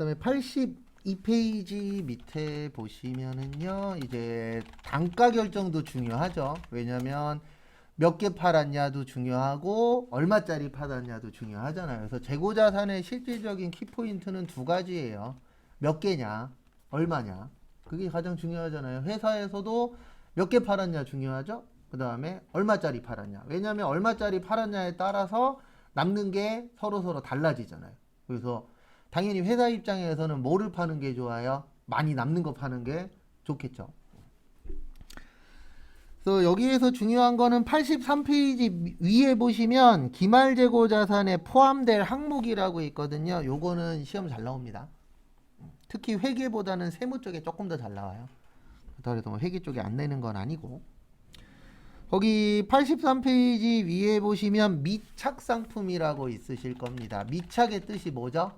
그다음에 82페이지 밑에 보시면은요, 이제 단가 결정도 중요하죠. 왜냐면 몇 개 팔았냐도 중요하고 얼마짜리 팔았냐도 중요하잖아요. 그래서 재고자산의 실질적인 키포인트는 두 가지예요. 몇 개냐, 얼마냐. 그게 가장 중요하잖아요. 회사에서도 몇 개 팔았냐 중요하죠. 그 다음에 얼마짜리 팔았냐. 왜냐하면 얼마짜리 팔았냐에 따라서 남는 게 서로 달라지잖아요. 그래서 당연히 회사 입장에서는 뭐를 파는 게 좋아요? 많이 남는 거 파는 게 좋겠죠. 그래서 여기에서 중요한 거는 83페이지 위에 보시면 기말재고 자산에 포함될 항목이라고 있거든요. 요거는 시험 잘 나옵니다. 특히 회계보다는 세무 쪽에 조금 더 잘 나와요. 그래도 뭐 회계 쪽에 안 내는 건 아니고. 거기 83페이지 위에 보시면 미착 상품이라고 있으실 겁니다. 미착의 뜻이 뭐죠?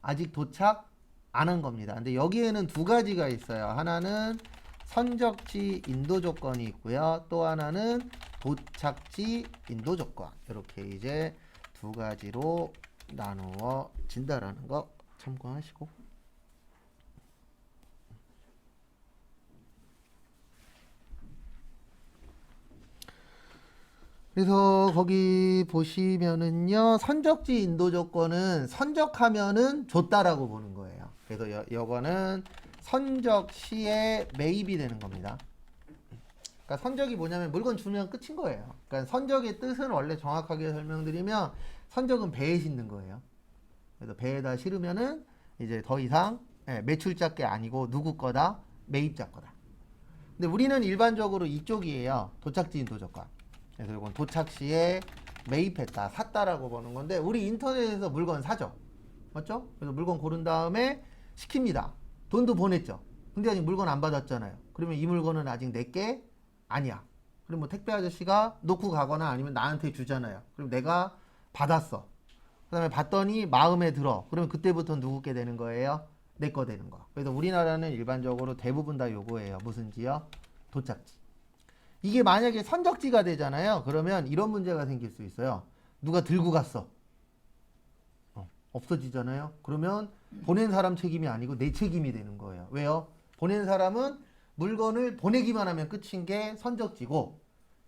아직 도착 안 한 겁니다. 근데 여기에는 두 가지가 있어요. 하나는 선적지 인도 조건이 있고요. 또 하나는 도착지 인도 조건. 이렇게 이제 두 가지로 나누어진다라는 거 참고하시고. 그래서 거기 보시면은요, 선적지 인도 조건은 선적하면은 줬다라고 보는 거예요. 그래서 요거는 선적 시에 매입이 되는 겁니다. 그러니까 선적이 뭐냐면 물건 주면 끝인 거예요. 그러니까 선적의 뜻은 원래 정확하게 설명드리면 선적은 배에 싣는 거예요. 그래서 배에다 실으면은 이제 더 이상 매출자 게 아니고 누구 거다? 매입자 거다. 근데 우리는 일반적으로 이쪽이에요. 도착지 인도 조건. 그래서 이건 도착 시에 매입했다, 샀다라고 보는 건데 우리 인터넷에서 물건 사죠. 맞죠? 그래서 물건 고른 다음에 시킵니다. 돈도 보냈죠. 근데 아직 물건 안 받았잖아요. 그러면 이 물건은 아직 내게 아니야. 그럼 뭐 택배 아저씨가 놓고 가거나 아니면 나한테 주잖아요. 그럼 내가 받았어. 그 다음에 봤더니 마음에 들어. 그러면 그때부터 누구게 되는 거예요? 내 거 되는 거. 그래서 우리나라는 일반적으로 대부분 다 요거예요. 무슨지요? 도착지. 이게 만약에 선적지가 되잖아요. 그러면 이런 문제가 생길 수 있어요. 누가 들고 갔어. 없어지잖아요. 그러면 보낸 사람 책임이 아니고 내 책임이 되는 거예요. 왜요? 보낸 사람은 물건을 보내기만 하면 끝인 게 선적지고,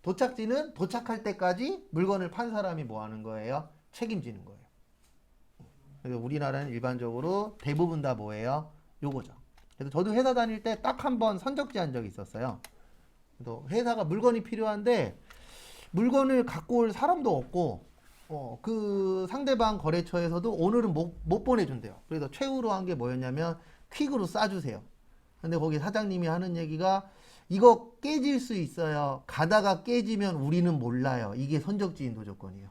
도착지는 도착할 때까지 물건을 판 사람이 뭐 하는 거예요? 책임지는 거예요. 그래서 우리나라는 일반적으로 대부분 다 뭐예요? 요거죠. 그래서 저도 회사 다닐 때 딱 한 번 선적지 한 적이 있었어요. 또 회사가 물건이 필요한데 물건을 갖고 올 사람도 없고 그 상대방 거래처에서도 오늘은 못 보내준대요. 그래서 최후로 한 게 뭐였냐면 퀵으로 싸주세요. 근데 거기 사장님이 하는 얘기가 이거 깨질 수 있어요. 가다가 깨지면 우리는 몰라요. 이게 선적지 인도 조건이에요.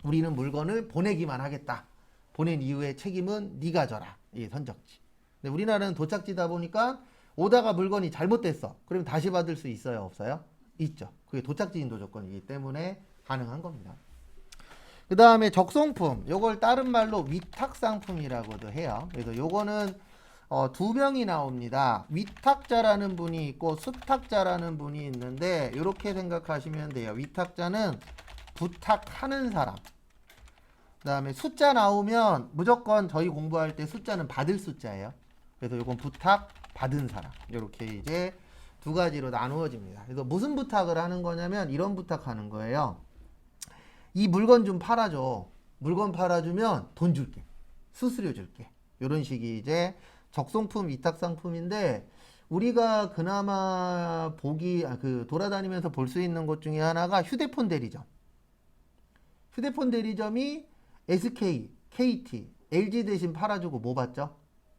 우리는 물건을 보내기만 하겠다. 보낸 이후에 책임은 네가 져라. 이게 선적지. 근데 우리나라는 도착지다 보니까 오다가 물건이 잘못됐어. 그럼 다시 받을 수 있어요? 없어요? 있죠. 그게 도착지 인도 조건이기 때문에 가능한 겁니다. 그 다음에 적송품. 요걸 다른 말로 위탁상품이라고도 해요. 그래서 요거는 두 명이 나옵니다. 위탁자라는 분이 있고 수탁자라는 분이 있는데 이렇게 생각하시면 돼요. 위탁자는 부탁하는 사람. 그 다음에 숫자 나오면 무조건 저희 공부할 때 숫자는 받을 숫자예요. 그래서 이건 부탁 받은 사람. 이렇게 이제 두 가지로 나누어집니다. 그래서 무슨 부탁을 하는 거냐면 이런 부탁하는 거예요. 이 물건 좀 팔아줘. 물건 팔아주면 돈 줄게. 수수료 줄게. 이런 식이 이제 적송품 위탁상품인데 우리가 그나마 돌아다니면서 볼 수 있는 것 중에 하나가 휴대폰 대리점. 휴대폰 대리점이 SK, KT, LG 대신 팔아주고 뭐 받죠?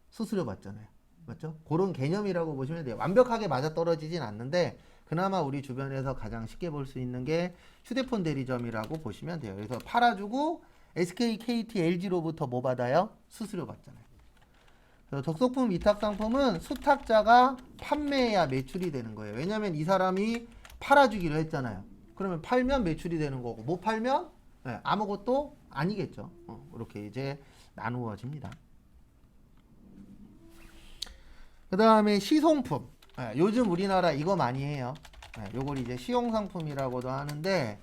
수수료 받잖아요. 맞죠? 그런 개념이라고 보시면 돼요. 완벽하게 맞아떨어지진 않는데 그나마 우리 주변에서 가장 쉽게 볼 수 있는 게 휴대폰 대리점이라고 보시면 돼요. 그래서 팔아주고 SK, KT, LG로부터 뭐 받아요? 수수료 받잖아요. 그래서 적소품 위탁상품은 수탁자가 판매해야 매출이 되는 거예요. 왜냐하면 이 사람이 팔아주기로 했잖아요. 그러면 팔면 매출이 되는 거고 못 팔면 아무것도 아니겠죠. 이렇게 이제 나누어집니다. 그 다음에 시송품. 요즘 우리나라 이거 많이 해요. 요걸 이제 시용상품이라고도 하는데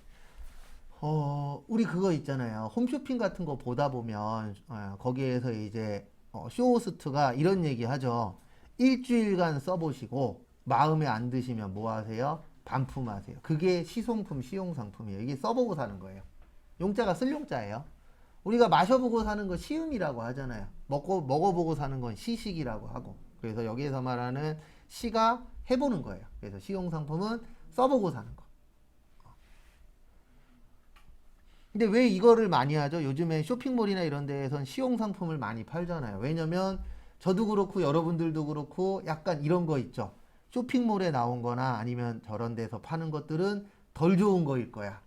우리 그거 있잖아요. 홈쇼핑 같은 거 보다 보면 거기에서 이제 쇼호스트가 이런 얘기 하죠. 일주일간 써보시고 마음에 안 드시면 뭐 하세요? 반품하세요. 그게 시송품, 시용상품이에요. 이게 써보고 사는 거예요. 용자가 쓸 용자예요. 우리가 마셔보고 사는 거 시음이라고 하잖아요. 먹어보고 사는 건 시식이라고 하고. 그래서 여기에서 말하는 시가 해보는 거예요. 그래서 시용상품은 써보고 사는 거. 근데 왜 이거를 많이 하죠? 요즘에 쇼핑몰이나 이런 데에선 시용상품을 많이 팔잖아요. 왜냐면 저도 그렇고 여러분들도 그렇고 약간 이런 거 있죠. 쇼핑몰에 나온 거나 아니면 저런 데서 파는 것들은 덜 좋은 거일 거야.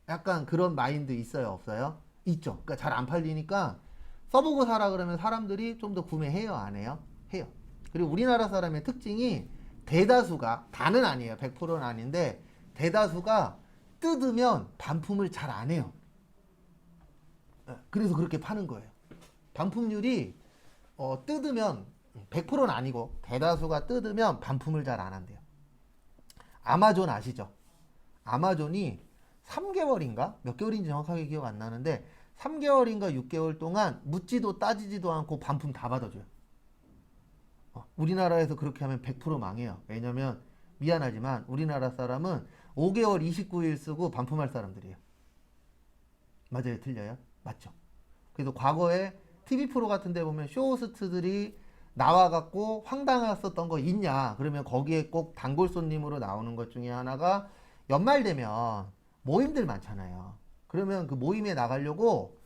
약간 그런 마인드 있어요? 없어요? 있죠. 그러니까 잘 안 팔리니까 써보고 사라 그러면 사람들이 좀 더 구매해요? 안 해요? 해요. 그리고 우리나라 사람의 특징이 대다수가, 다는 아니에요. 100%는 아닌데 대다수가 뜯으면 반품을 잘 안 해요. 그래서 그렇게 파는 거예요. 반품률이 뜯으면 100%는 아니고 대다수가 뜯으면 반품을 잘 안 한대요. 아마존 아시죠? 아마존이 3개월인가? 몇 개월인지 정확하게 기억 안 나는데 3개월인가 6개월 동안 묻지도 따지지도 않고 반품 다 받아줘요. 우리나라에서 그렇게 하면 100% 망해요. 왜냐면 미안하지만 우리나라 사람은 5개월 29일 쓰고 반품할 사람들이에요. 맞아요? 틀려요? 맞죠? 그래서 과거에 TV 프로 같은 데 보면 쇼호스트들이 나와갖고 황당했었던 거 있냐? 그러면 거기에 꼭 단골 손님으로 나오는 것 중에 하나가 연말 되면 모임들 많잖아요. 그러면 그 모임에 나가려고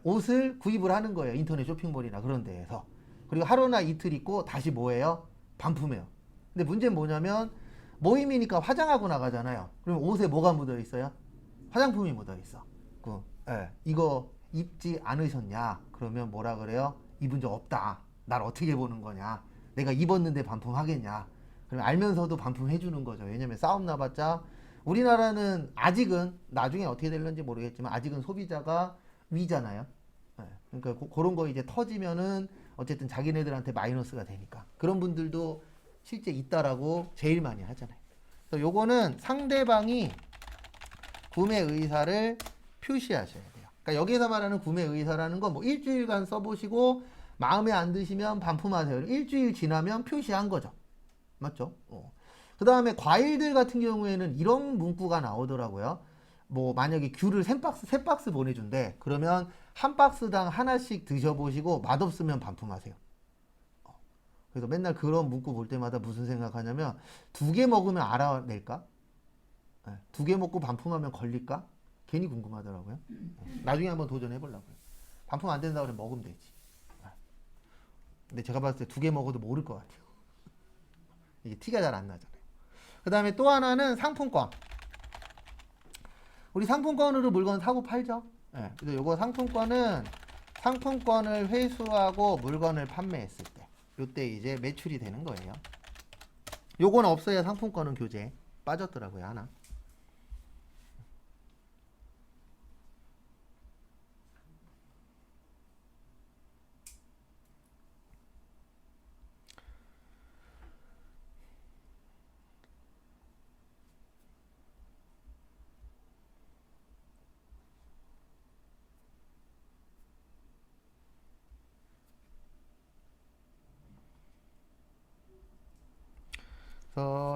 옷을 구입을 하는 거예요. 인터넷 쇼핑몰이나 그런 데에서. 그리고 하루나 이틀 입고 다시 뭐예요? 반품해요. 근데 문제는 뭐냐면 모임이니까 화장하고 나가잖아요. 그러면 옷에 뭐가 묻어 있어요? 화장품이 묻어 있어. 이거 입지 않으셨냐? 그러면 뭐라 그래요? 입은 적 없다. 날 어떻게 보는 거냐? 내가 입었는데 반품하겠냐? 그럼 알면서도 반품해주는 거죠. 왜냐면 싸움 나봤자 우리나라는 아직은 나중에 어떻게 될는지 모르겠지만 아직은 소비자가 위잖아요. 그러니까 그런 거 이제 터지면은 어쨌든 자기네들한테 마이너스가 되니까 그런 분들도 실제 있다라고 제일 많이 하잖아요. 그래서 요거는 상대방이 구매 의사를 표시하셔야 돼요. 그러니까 여기서 말하는 구매 의사라는 건 뭐 일주일간 써보시고 마음에 안 드시면 반품하세요. 일주일 지나면 표시한 거죠. 맞죠? 그 다음에 과일들 같은 경우에는 이런 문구가 나오더라고요. 뭐 만약에 귤을 세 박스 보내준대. 그러면 한 박스당 하나씩 드셔보시고 맛없으면 반품하세요. 그래서 맨날 그런 문구 볼 때마다 무슨 생각하냐면 2개 먹으면 알아낼까? 2개 먹고 반품하면 걸릴까? 괜히 궁금하더라고요. 나중에 한번 도전해보려고요. 반품 안 된다고 그러면 먹으면 되지. 근데 제가 봤을 때 2개 먹어도 모를 것 같아요. 이게 티가 잘 안 나잖아요. 그 다음에 또 하나는 상품권. 우리 상품권으로 물건 사고 팔죠. 그래서 요거 상품권을 회수하고 물건을 판매했을 때, 요때 이제 매출이 되는 거예요. 요건 없어야 상품권은 교재 빠졌더라고요, 하나.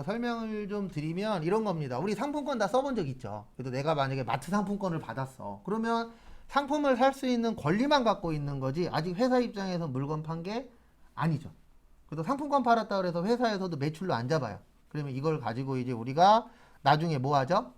설명을 좀 드리면 이런 겁니다. 우리 상품권 다 써본 적 있죠. 그래도 내가 만약에 마트 상품권을 받았어. 그러면 상품을 살 수 있는 권리만 갖고 있는 거지 아직 회사 입장에서 물건 판 게 아니죠. 그래서 상품권 팔았다 그래서 회사에서도 매출로 안 잡아요. 그러면 이걸 가지고 이제 우리가 나중에 뭐 하죠?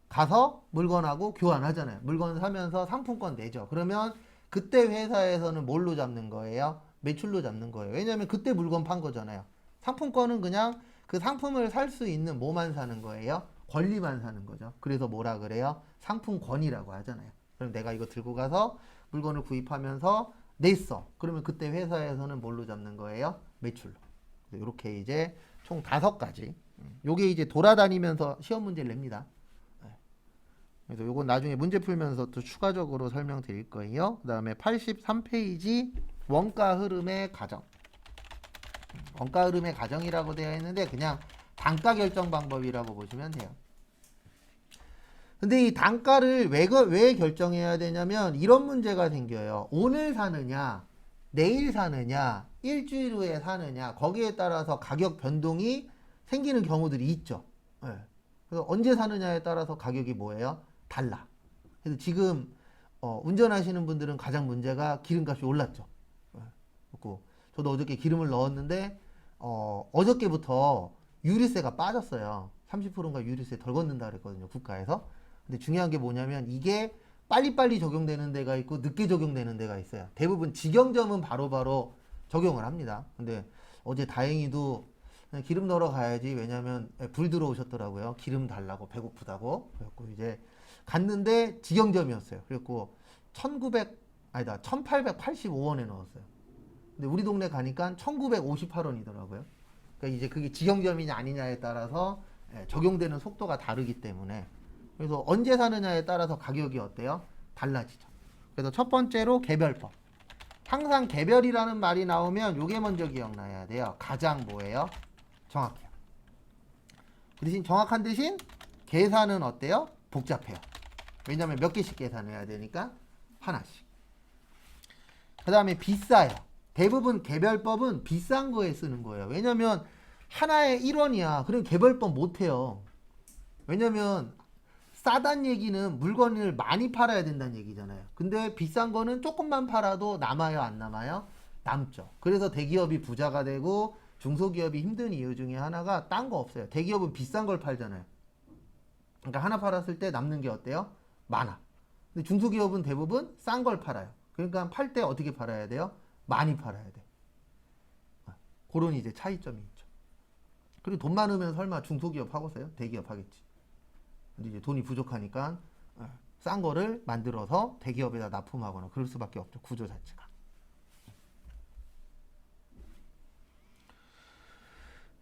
가서 물건하고 교환하잖아요. 물건 사면서 상품권 내죠. 그러면 그때 회사에서는 뭘로 잡는 거예요? 매출로 잡는 거예요. 왜냐면 그때 물건 판 거잖아요. 상품권은 그냥 그 상품을 살 수 있는 뭐만 사는 거예요? 권리만 사는 거죠. 그래서 뭐라 그래요? 상품권이라고 하잖아요. 그럼 내가 이거 들고 가서 물건을 구입하면서 냈어. 그러면 그때 회사에서는 뭘로 잡는 거예요? 매출로. 이렇게 이제 총 5가지. 요게 이제 돌아다니면서 시험 문제를 냅니다. 그래서 요건 나중에 문제 풀면서 또 추가적으로 설명드릴 거예요. 그 다음에 83페이지 원가 흐름의 가정. 원가 흐름의 가정이라고 되어 있는데 그냥 단가 결정 방법이라고 보시면 돼요. 근데 이 단가를 왜 결정해야 되냐면 이런 문제가 생겨요. 오늘 사느냐 내일 사느냐, 일주일 후에 사느냐, 거기에 따라서 가격 변동이 생기는 경우들이 있죠. 예. 그래서 언제 사느냐에 따라서 가격이 뭐예요? 달라. 그래서 지금 운전하시는 분들은 가장 문제가 기름값이 올랐죠. 예. 그리고 저도 어저께 기름을 넣었는데 어저께부터 유류세가 빠졌어요. 30%인가 유류세 덜 걷는다 그랬거든요, 국가에서. 근데 중요한 게 뭐냐면 이게 빨리빨리 적용되는 데가 있고 늦게 적용되는 데가 있어요. 대부분 직영점은 바로바로 적용을 합니다. 근데 어제 다행히도 그냥 기름 넣으러 가야지. 왜냐면 불 들어오셨더라고요. 기름 달라고 배고프다고. 그래갖고 이제 갔는데 직영점이었어요. 그래갖고 1885원에 넣었어요. 근데 우리 동네 가니까 1958원이더라고요. 그러니까 이제 그게 직영점이냐 아니냐에 따라서 적용되는 속도가 다르기 때문에, 그래서 언제 사느냐에 따라서 가격이 어때요? 달라지죠. 그래서 첫 번째로 개별법. 항상 개별이라는 말이 나오면 요게 먼저 기억나야 돼요. 가장 뭐예요? 정확해요. 그 대신 정확한 대신 계산은 어때요? 복잡해요. 왜냐면 몇 개씩 계산해야 되니까 하나씩. 그 다음에 비싸요. 대부분 개별법은 비싼 거에 쓰는 거예요. 왜냐면 하나에 1원이야. 그럼 개별법 못해요. 왜냐면 싸단 얘기는 물건을 많이 팔아야 된다는 얘기잖아요. 근데 비싼 거는 조금만 팔아도 남아요, 안 남아요? 남죠. 그래서 대기업이 부자가 되고 중소기업이 힘든 이유 중에 하나가 딴 거 없어요. 대기업은 비싼 걸 팔잖아요. 그러니까 하나 팔았을 때 남는 게 어때요? 많아. 근데 중소기업은 대부분 싼 걸 팔아요. 그러니까 팔 때 어떻게 팔아야 돼요? 많이 팔아야 돼. 그런 이제 차이점이 있죠. 그리고 돈 많으면 설마 중소기업 하겠어요? 대기업 하겠지. 근데 이제 돈이 부족하니까 싼 거를 만들어서 대기업에다 납품하거나 그럴 수밖에 없죠. 구조 자체가.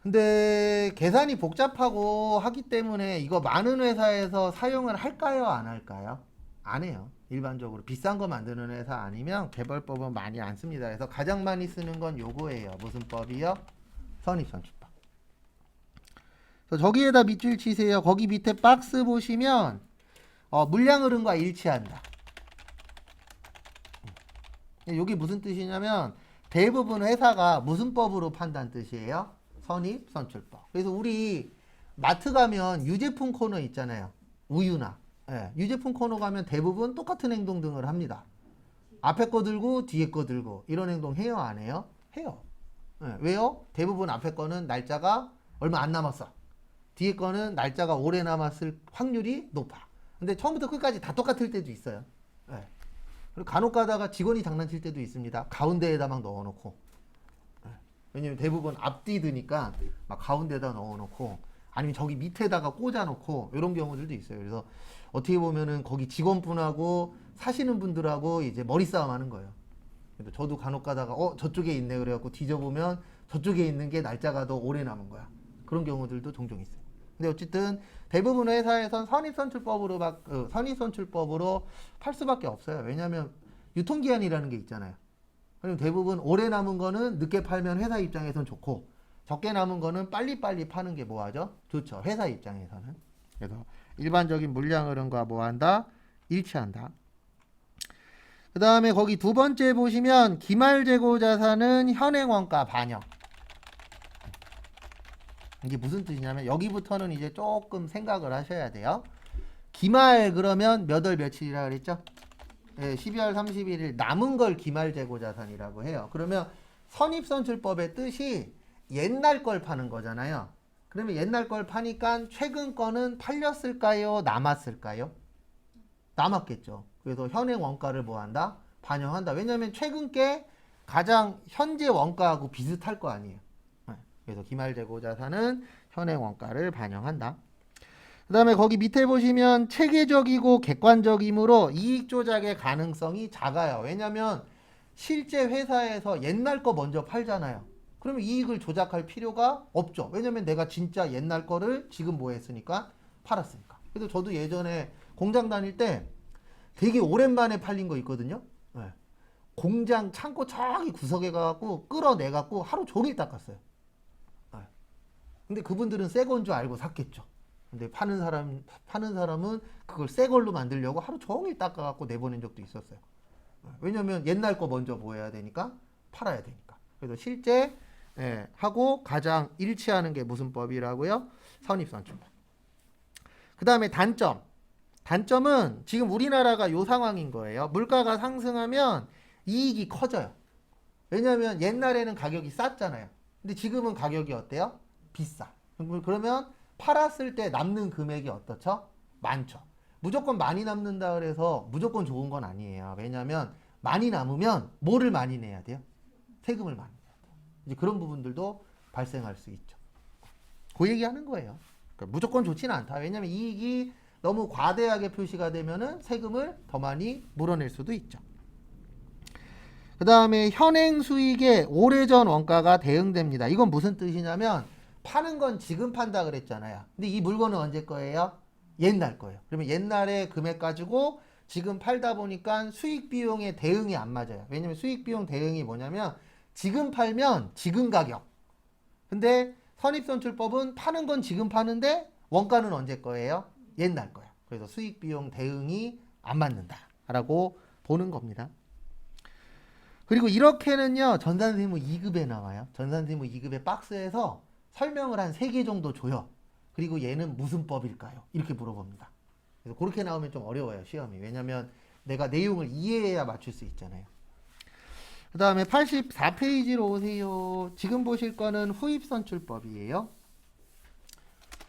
근데 계산이 복잡하고 하기 때문에 이거 많은 회사에서 사용을 할까요? 안 할까요? 안 해요. 일반적으로 비싼 거 만드는 회사 아니면 개별법은 많이 안 씁니다. 그래서 가장 많이 쓰는 건 요거예요. 무슨 법이요? 선입선출법. 그래서 저기에다 밑줄 치세요. 거기 밑에 박스 보시면 물량 흐름과 일치한다. 이게 무슨 뜻이냐면 대부분 회사가 무슨 법으로 판단 뜻이에요? 선입선출법. 그래서 우리 마트 가면 유제품 코너 있잖아요. 우유나. 예, 유제품 코너 가면 대부분 똑같은 행동 등을 합니다. 앞에 거 들고 뒤에 거 들고 이런 행동 해요, 안 해요? 해요. 예, 왜요? 대부분 앞에 거는 날짜가 얼마 안 남았어. 뒤에 거는 날짜가 오래 남았을 확률이 높아. 근데 처음부터 끝까지 다 똑같을 때도 있어요. 예. 그리고 간혹 가다가 직원이 장난칠 때도 있습니다. 가운데에다 막 넣어놓고. 예. 왜냐면 대부분 앞뒤 드니까 막 가운데다 넣어놓고 아니면 저기 밑에다가 꽂아놓고 이런 경우들도 있어요. 그래서 어떻게 보면은 거기 직원분하고 사시는 분들하고 이제 머리 싸움 하는 거예요. 그래서 저도 간혹 가다가 저쪽에 있네 그래갖고 뒤져보면 저쪽에 있는 게 날짜가 더 오래 남은 거야. 그런 경우들도 종종 있어요. 근데 어쨌든 대부분 회사에선 선입선출법으로 팔 수밖에 없어요. 왜냐하면 유통기한이라는 게 있잖아요. 그럼 대부분 오래 남은 거는 늦게 팔면 회사 입장에선 좋고 적게 남은 거는 빨리빨리 파는 게 뭐하죠? 좋죠. 회사 입장에서는. 그래서 일반적인 물량 흐름과 뭐한다? 일치한다. 그 다음에 거기 두 번째 보시면 기말재고자산은 현행원가 반영. 이게 무슨 뜻이냐면 여기부터는 이제 조금 생각을 하셔야 돼요. 기말 그러면 몇 월 며칠이라 그랬죠? 네, 12월 31일 남은 걸 기말재고자산이라고 해요. 그러면 선입선출법의 뜻이 옛날 걸 파는 거잖아요. 그러면 옛날 걸 파니까 최근 거는 팔렸을까요? 남았을까요? 남았겠죠. 그래서 현행 원가를 뭐한다? 반영한다. 왜냐하면 최근 게 가장 현재 원가하고 비슷할 거 아니에요. 그래서 기말재고자산은 현행 원가를 반영한다. 그 다음에 거기 밑에 보시면 체계적이고 객관적이므로 이익 조작의 가능성이 작아요. 왜냐하면 실제 회사에서 옛날 거 먼저 팔잖아요. 그러면 이익을 조작할 필요가 없죠. 왜냐면 내가 진짜 옛날 거를 지금 뭐 했으니까 팔았으니까. 그래서 저도 예전에 공장 다닐 때 되게 오랜만에 팔린 거 있거든요. 네. 공장 창고 저기 구석에 가갖고 끌어내갖고 하루 종일 닦았어요. 네. 근데 그분들은 새 건 줄 알고 샀겠죠. 근데 파는 사람은 그걸 새 걸로 만들려고 하루 종일 닦아갖고 내보낸 적도 있었어요. 네. 왜냐면 옛날 거 먼저 뭐 해야 되니까 팔아야 되니까. 그래서 실제 하고 가장 일치하는 게 무슨 법이라고요? 선입선출법. 그 다음에 단점. 단점은 지금 우리나라가 요 상황인 거예요. 물가가 상승하면 이익이 커져요. 왜냐하면 옛날에는 가격이 쌌잖아요. 근데 지금은 가격이 어때요? 비싸. 그러면 팔았을 때 남는 금액이 어떻죠? 많죠. 무조건 많이 남는다 그래서 무조건 좋은 건 아니에요. 왜냐하면 많이 남으면 뭐를 많이 내야 돼요? 세금을 많이 내야 돼요. 이제 그런 부분들도 발생할 수 있죠. 그 얘기하는 거예요. 그러니까 무조건 좋지는 않다. 왜냐하면 이익이 너무 과대하게 표시가 되면은 세금을 더 많이 물어낼 수도 있죠. 그 다음에 현행 수익에 오래전 원가가 대응됩니다. 이건 무슨 뜻이냐면 파는 건 지금 판다 그랬잖아요. 근데 이 물건은 언제 거예요? 옛날 거예요. 그러면 옛날에 금액 가지고 지금 팔다 보니까 수익 비용의 대응이 안 맞아요. 왜냐면 수익 비용 대응이 뭐냐면 지금 팔면 지금 가격. 근데 선입선출법은 파는 건 지금 파는데 원가는 언제 거예요? 옛날 거예요. 그래서 수익 비용 대응이 안 맞는다라고 보는 겁니다. 그리고 이렇게는요, 전산세무 2급에 나와요. 전산세무 2급의 박스에서 설명을 한 3개 정도 줘요. 그리고 얘는 무슨 법일까요? 이렇게 물어봅니다. 그래서 그렇게 나오면 좀 어려워요, 시험이. 왜냐면 내가 내용을 이해해야 맞출 수 있잖아요. 그 다음에 84페이지로 오세요. 지금 보실 거는 후입선출법이에요.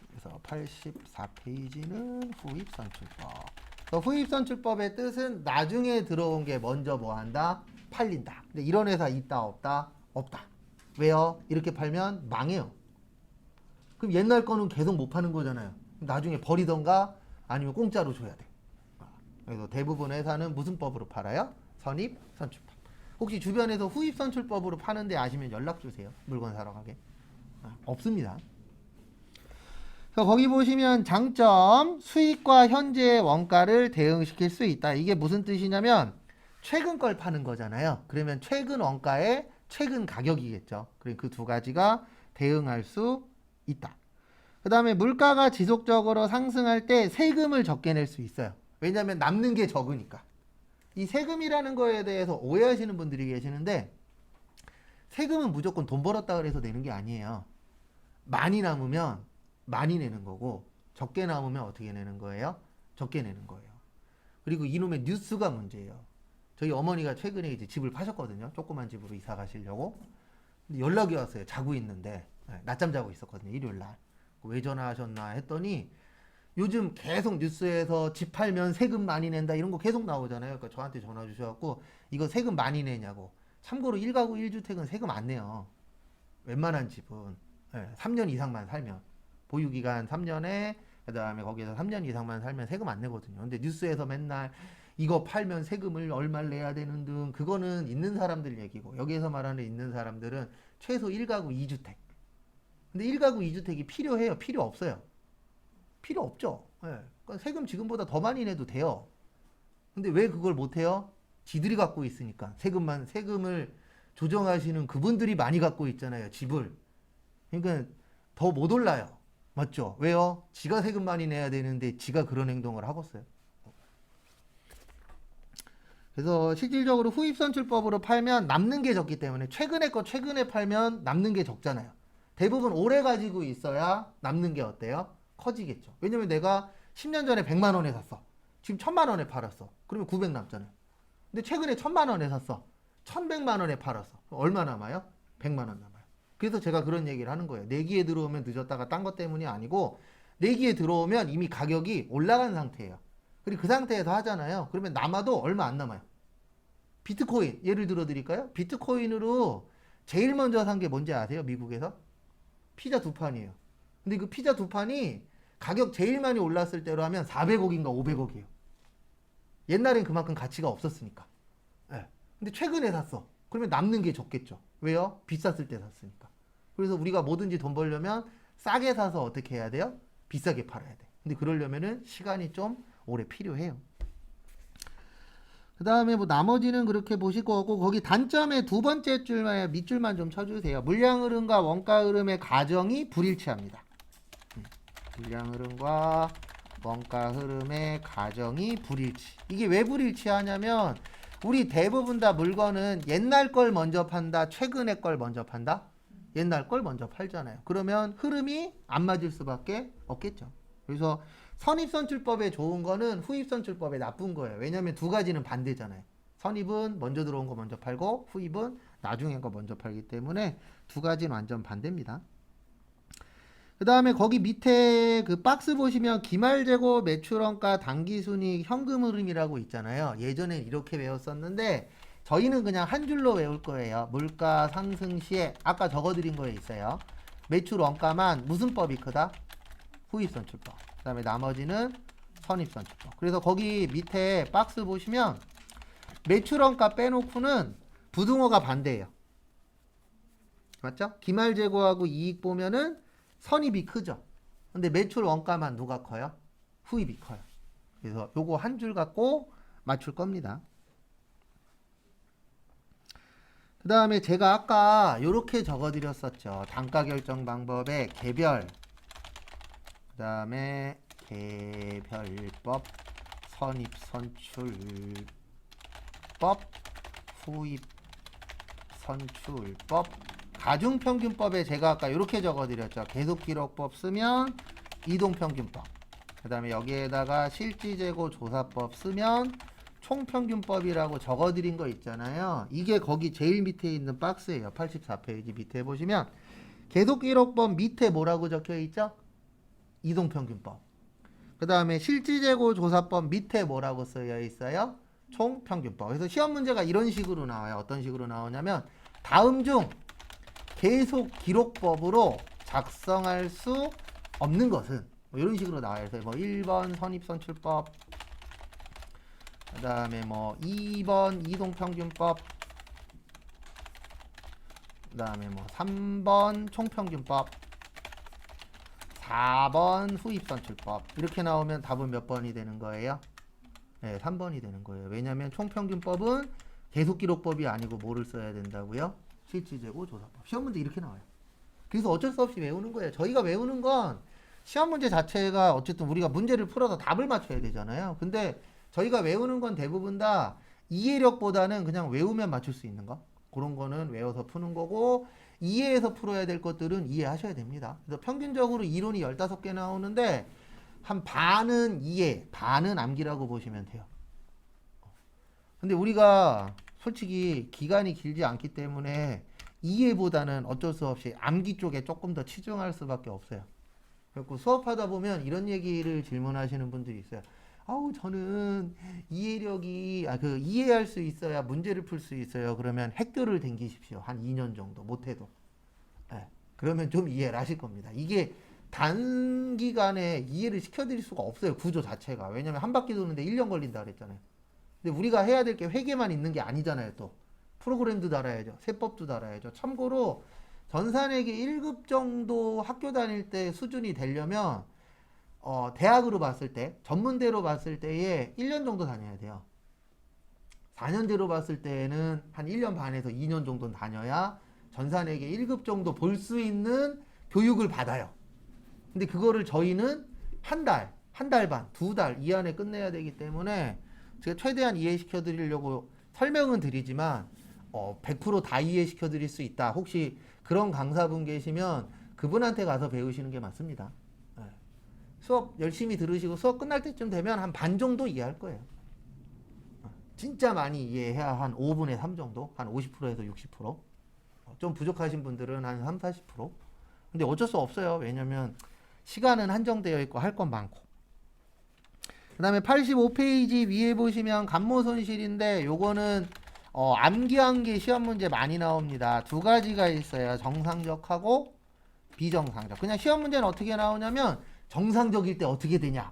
그래서 84페이지는 후입선출법. 후입선출법의 뜻은 나중에 들어온 게 먼저 뭐 한다? 팔린다. 근데 이런 회사 있다 없다? 없다. 왜요? 이렇게 팔면 망해요. 그럼 옛날 거는 계속 못 파는 거잖아요. 나중에 버리던가 아니면 공짜로 줘야 돼. 그래서 대부분 회사는 무슨 법으로 팔아요? 선입선출법. 혹시 주변에서 후입선출법으로 파는데 아시면 연락 주세요. 물건 사러 가게. 없습니다. 그래서 거기 보시면 장점, 수익과 현재의 원가를 대응시킬 수 있다. 이게 무슨 뜻이냐면 최근 걸 파는 거잖아요. 그러면 최근 원가에 최근 가격이겠죠. 그리고 그 두 가지가 대응할 수 있다. 그 다음에 물가가 지속적으로 상승할 때 세금을 적게 낼 수 있어요. 왜냐하면 남는 게 적으니까. 이 세금이라는 거에 대해서 오해하시는 분들이 계시는데 세금은 무조건 돈 벌었다 그래서 내는 게 아니에요. 많이 남으면 많이 내는 거고 적게 남으면 어떻게 내는 거예요? 적게 내는 거예요. 그리고 이놈의 뉴스가 문제예요. 저희 어머니가 최근에 이제 집을 파셨거든요. 조그만 집으로 이사 가시려고. 근데 연락이 왔어요. 자고 있는데 낮잠 자고 있었거든요. 일요일 날. 왜 전화하셨나 했더니 요즘 계속 뉴스에서 집 팔면 세금 많이 낸다 이런 거 계속 나오잖아요. 그러니까 저한테 전화 주셔갖고 이거 세금 많이 내냐고. 참고로 1가구 1주택은 세금 안 내요. 웬만한 집은 3년 이상만 살면 보유기간 3년에 그 다음에 거기에서 3년 이상만 살면 세금 안 내거든요. 근데 뉴스에서 맨날 이거 팔면 세금을 얼마를 내야 되는 등 그거는 있는 사람들 얘기고 여기에서 말하는 있는 사람들은 최소 1가구 2주택. 근데 1가구 2주택이 필요해요? 필요 없어요? 필요 없죠. 그러니까 세금 지금보다 더 많이 내도 돼요. 근데 왜 그걸 못해요? 지들이 갖고 있으니까. 세금을 조정하시는 그분들이 많이 갖고 있잖아요. 집을. 그러니까 더 못 올라요. 맞죠? 왜요? 지가 세금 많이 내야 되는데 지가 그런 행동을 하고 있어요. 그래서 실질적으로 후입선출법으로 팔면 남는 게 적기 때문에 최근에 거 최근에 팔면 남는 게 적잖아요. 대부분 오래 가지고 있어야 남는 게 어때요? 커지겠죠. 왜냐면 내가 10년 전에 100만 원에 샀어. 지금 1000만 원에 팔았어. 그러면 900 남잖아요. 근데 최근에 1000만 원에 샀어. 1100만 원에 팔았어. 얼마 남아요? 100만 원 남아요. 그래서 제가 그런 얘기를 하는 거예요. 내기에 들어오면 늦었다가 딴 것 때문이 아니고 내기에 들어오면 이미 가격이 올라간 상태예요. 그리고 그 상태에서 하잖아요. 그러면 남아도 얼마 안 남아요. 비트코인 예를 들어 드릴까요? 비트코인으로 제일 먼저 산 게 뭔지 아세요? 미국에서? 피자 2판이에요. 근데 그 피자 2판이 가격 제일 많이 올랐을 때로 하면 400억인가 500억이에요. 옛날엔 그만큼 가치가 없었으니까. 근데 최근에 샀어. 그러면 남는 게 적겠죠. 왜요? 비쌌을 때 샀으니까. 그래서 우리가 뭐든지 돈 벌려면 싸게 사서 어떻게 해야 돼요? 비싸게 팔아야 돼. 근데 그러려면은 시간이 좀 오래 필요해요. 그 다음에 뭐 나머지는 그렇게 보실 거고 거기 단점의 두 번째 줄만 밑줄만 좀 쳐주세요. 물량 흐름과 원가 흐름의 가정이 불일치합니다. 물량 흐름과 원가 흐름의 가정이 불일치. 이게 왜 불일치하냐면 우리 대부분 다 물건은 옛날 걸 먼저 판다, 최근의 걸 먼저 판다? 옛날 걸 먼저 팔잖아요. 그러면 흐름이 안 맞을 수밖에 없겠죠. 그래서 선입선출법에 좋은 거는 후입선출법에 나쁜 거예요. 왜냐하면 두 가지는 반대잖아요. 선입은 먼저 들어온 거 먼저 팔고 후입은 나중에 거 먼저 팔기 때문에 두 가지는 완전 반대입니다. 그 다음에 거기 밑에 그 박스 보시면 기말재고 매출원가 당기순이익 현금 흐름이라고 있잖아요. 예전엔 이렇게 외웠었는데 저희는 그냥 한 줄로 외울 거예요. 물가 상승 시에 아까 적어드린 거에 있어요. 매출 원가만 무슨 법이 크다? 후입선출법. 그 다음에 나머지는 선입선출법. 그래서 거기 밑에 박스 보시면 매출 원가 빼놓고는 부등호가 반대예요. 맞죠? 기말재고하고 이익 보면은 선입이 크죠. 근데 매출 원가만 누가 커요? 후입이 커요. 그래서 요거 한 줄 갖고 맞출 겁니다. 그 다음에 제가 아까 요렇게 적어드렸었죠. 단가 결정 방법의 개별, 그 다음에 개별법, 선입선출법, 후입선출법, 가중평균법에 제가 아까 이렇게 적어드렸죠. 계속기록법 쓰면 이동평균법. 그 다음에 여기에다가 실지재고 조사법 쓰면 총평균법이라고 적어드린 거 있잖아요. 이게 거기 제일 밑에 있는 박스예요. 84페이지 밑에 보시면 계속기록법 밑에 뭐라고 적혀 있죠? 이동평균법. 그 다음에 실지재고 조사법 밑에 뭐라고 쓰여 있어요? 총평균법. 그래서 시험 문제가 이런 식으로 나와요. 어떤 식으로 나오냐면 다음 중 계속기록법으로 작성할 수 없는 것은 뭐 이런 식으로 나와요. 그래서 뭐 1번 선입선출법, 그 다음에 뭐 2번 이동평균법, 그 다음에 뭐 3번 총평균법, 4번 후입선출법. 이렇게 나오면 답은 몇 번이 되는 거예요? 네, 3번이 되는 거예요. 왜냐하면 총평균법은 계속기록법이 아니고 뭐를 써야 된다고요? 실지재고 조사법. 시험 문제 이렇게 나와요. 그래서 어쩔 수 없이 외우는 거예요. 저희가 외우는 건 시험 문제 자체가 어쨌든 우리가 문제를 풀어서 답을 맞춰야 되잖아요. 근데 저희가 외우는 건 대부분 다 이해력보다는 그냥 외우면 맞출 수 있는 거. 그런 거는 외워서 푸는 거고 이해해서 풀어야 될 것들은 이해하셔야 됩니다. 그래서 평균적으로 이론이 15개 나오는데 한 반은 이해, 반은 암기라고 보시면 돼요. 근데 우리가 솔직히 기간이 길지 않기 때문에 이해보다는 어쩔 수 없이 암기 쪽에 조금 더 치중할 수밖에 없어요. 그래서 수업하다 보면 이런 얘기를 질문하시는 분들이 있어요. 아우 저는 이해력이 이해할 수 있어야 문제를 풀 수 있어요. 그러면 핵교를 댕기십시오. 한 2년 정도 못해도. 네. 그러면 좀 이해를 하실 겁니다. 이게 단기간에 이해를 시켜드릴 수가 없어요. 구조 자체가. 왜냐면 한 바퀴 도는데 1년 걸린다 그랬잖아요. 근데 우리가 해야 될 게 회계만 있는 게 아니잖아요. 또 프로그램도 달아야죠. 세법도 달아야죠. 참고로 전산회계 1급 정도 학교 다닐 때 수준이 되려면 대학으로 봤을 때 전문대로 봤을 때에 1년 정도 다녀야 돼요. 4년제로 봤을 때는 한 1년 반에서 2년 정도는 다녀야 전산회계 1급 정도 볼 수 있는 교육을 받아요. 근데 그거를 저희는 한 달 반, 2달 이 안에 끝내야 되기 때문에 제가 최대한 이해시켜 드리려고 설명은 드리지만 100%다 이해시켜 드릴 수 있다. 혹시 그런 강사분 계시면 그분한테 가서 배우시는 게 맞습니다. 네. 수업 열심히 들으시고 수업 끝날 때쯤 되면 한 반 정도 이해할 거예요. 진짜 많이 이해해야 한 5분의 3 정도, 한 50%에서 60%. 좀 부족하신 분들은 한 3, 40%. 근데 어쩔 수 없어요. 왜냐면 시간은 한정되어 있고 할 건 많고. 그 다음에 85페이지 위에 보시면 감모손실인데 요거는 암기한 게 시험 문제 많이 나옵니다. 두 가지가 있어요. 정상적하고 비정상적. 그냥 시험 문제는 어떻게 나오냐면 정상적일 때 어떻게 되냐,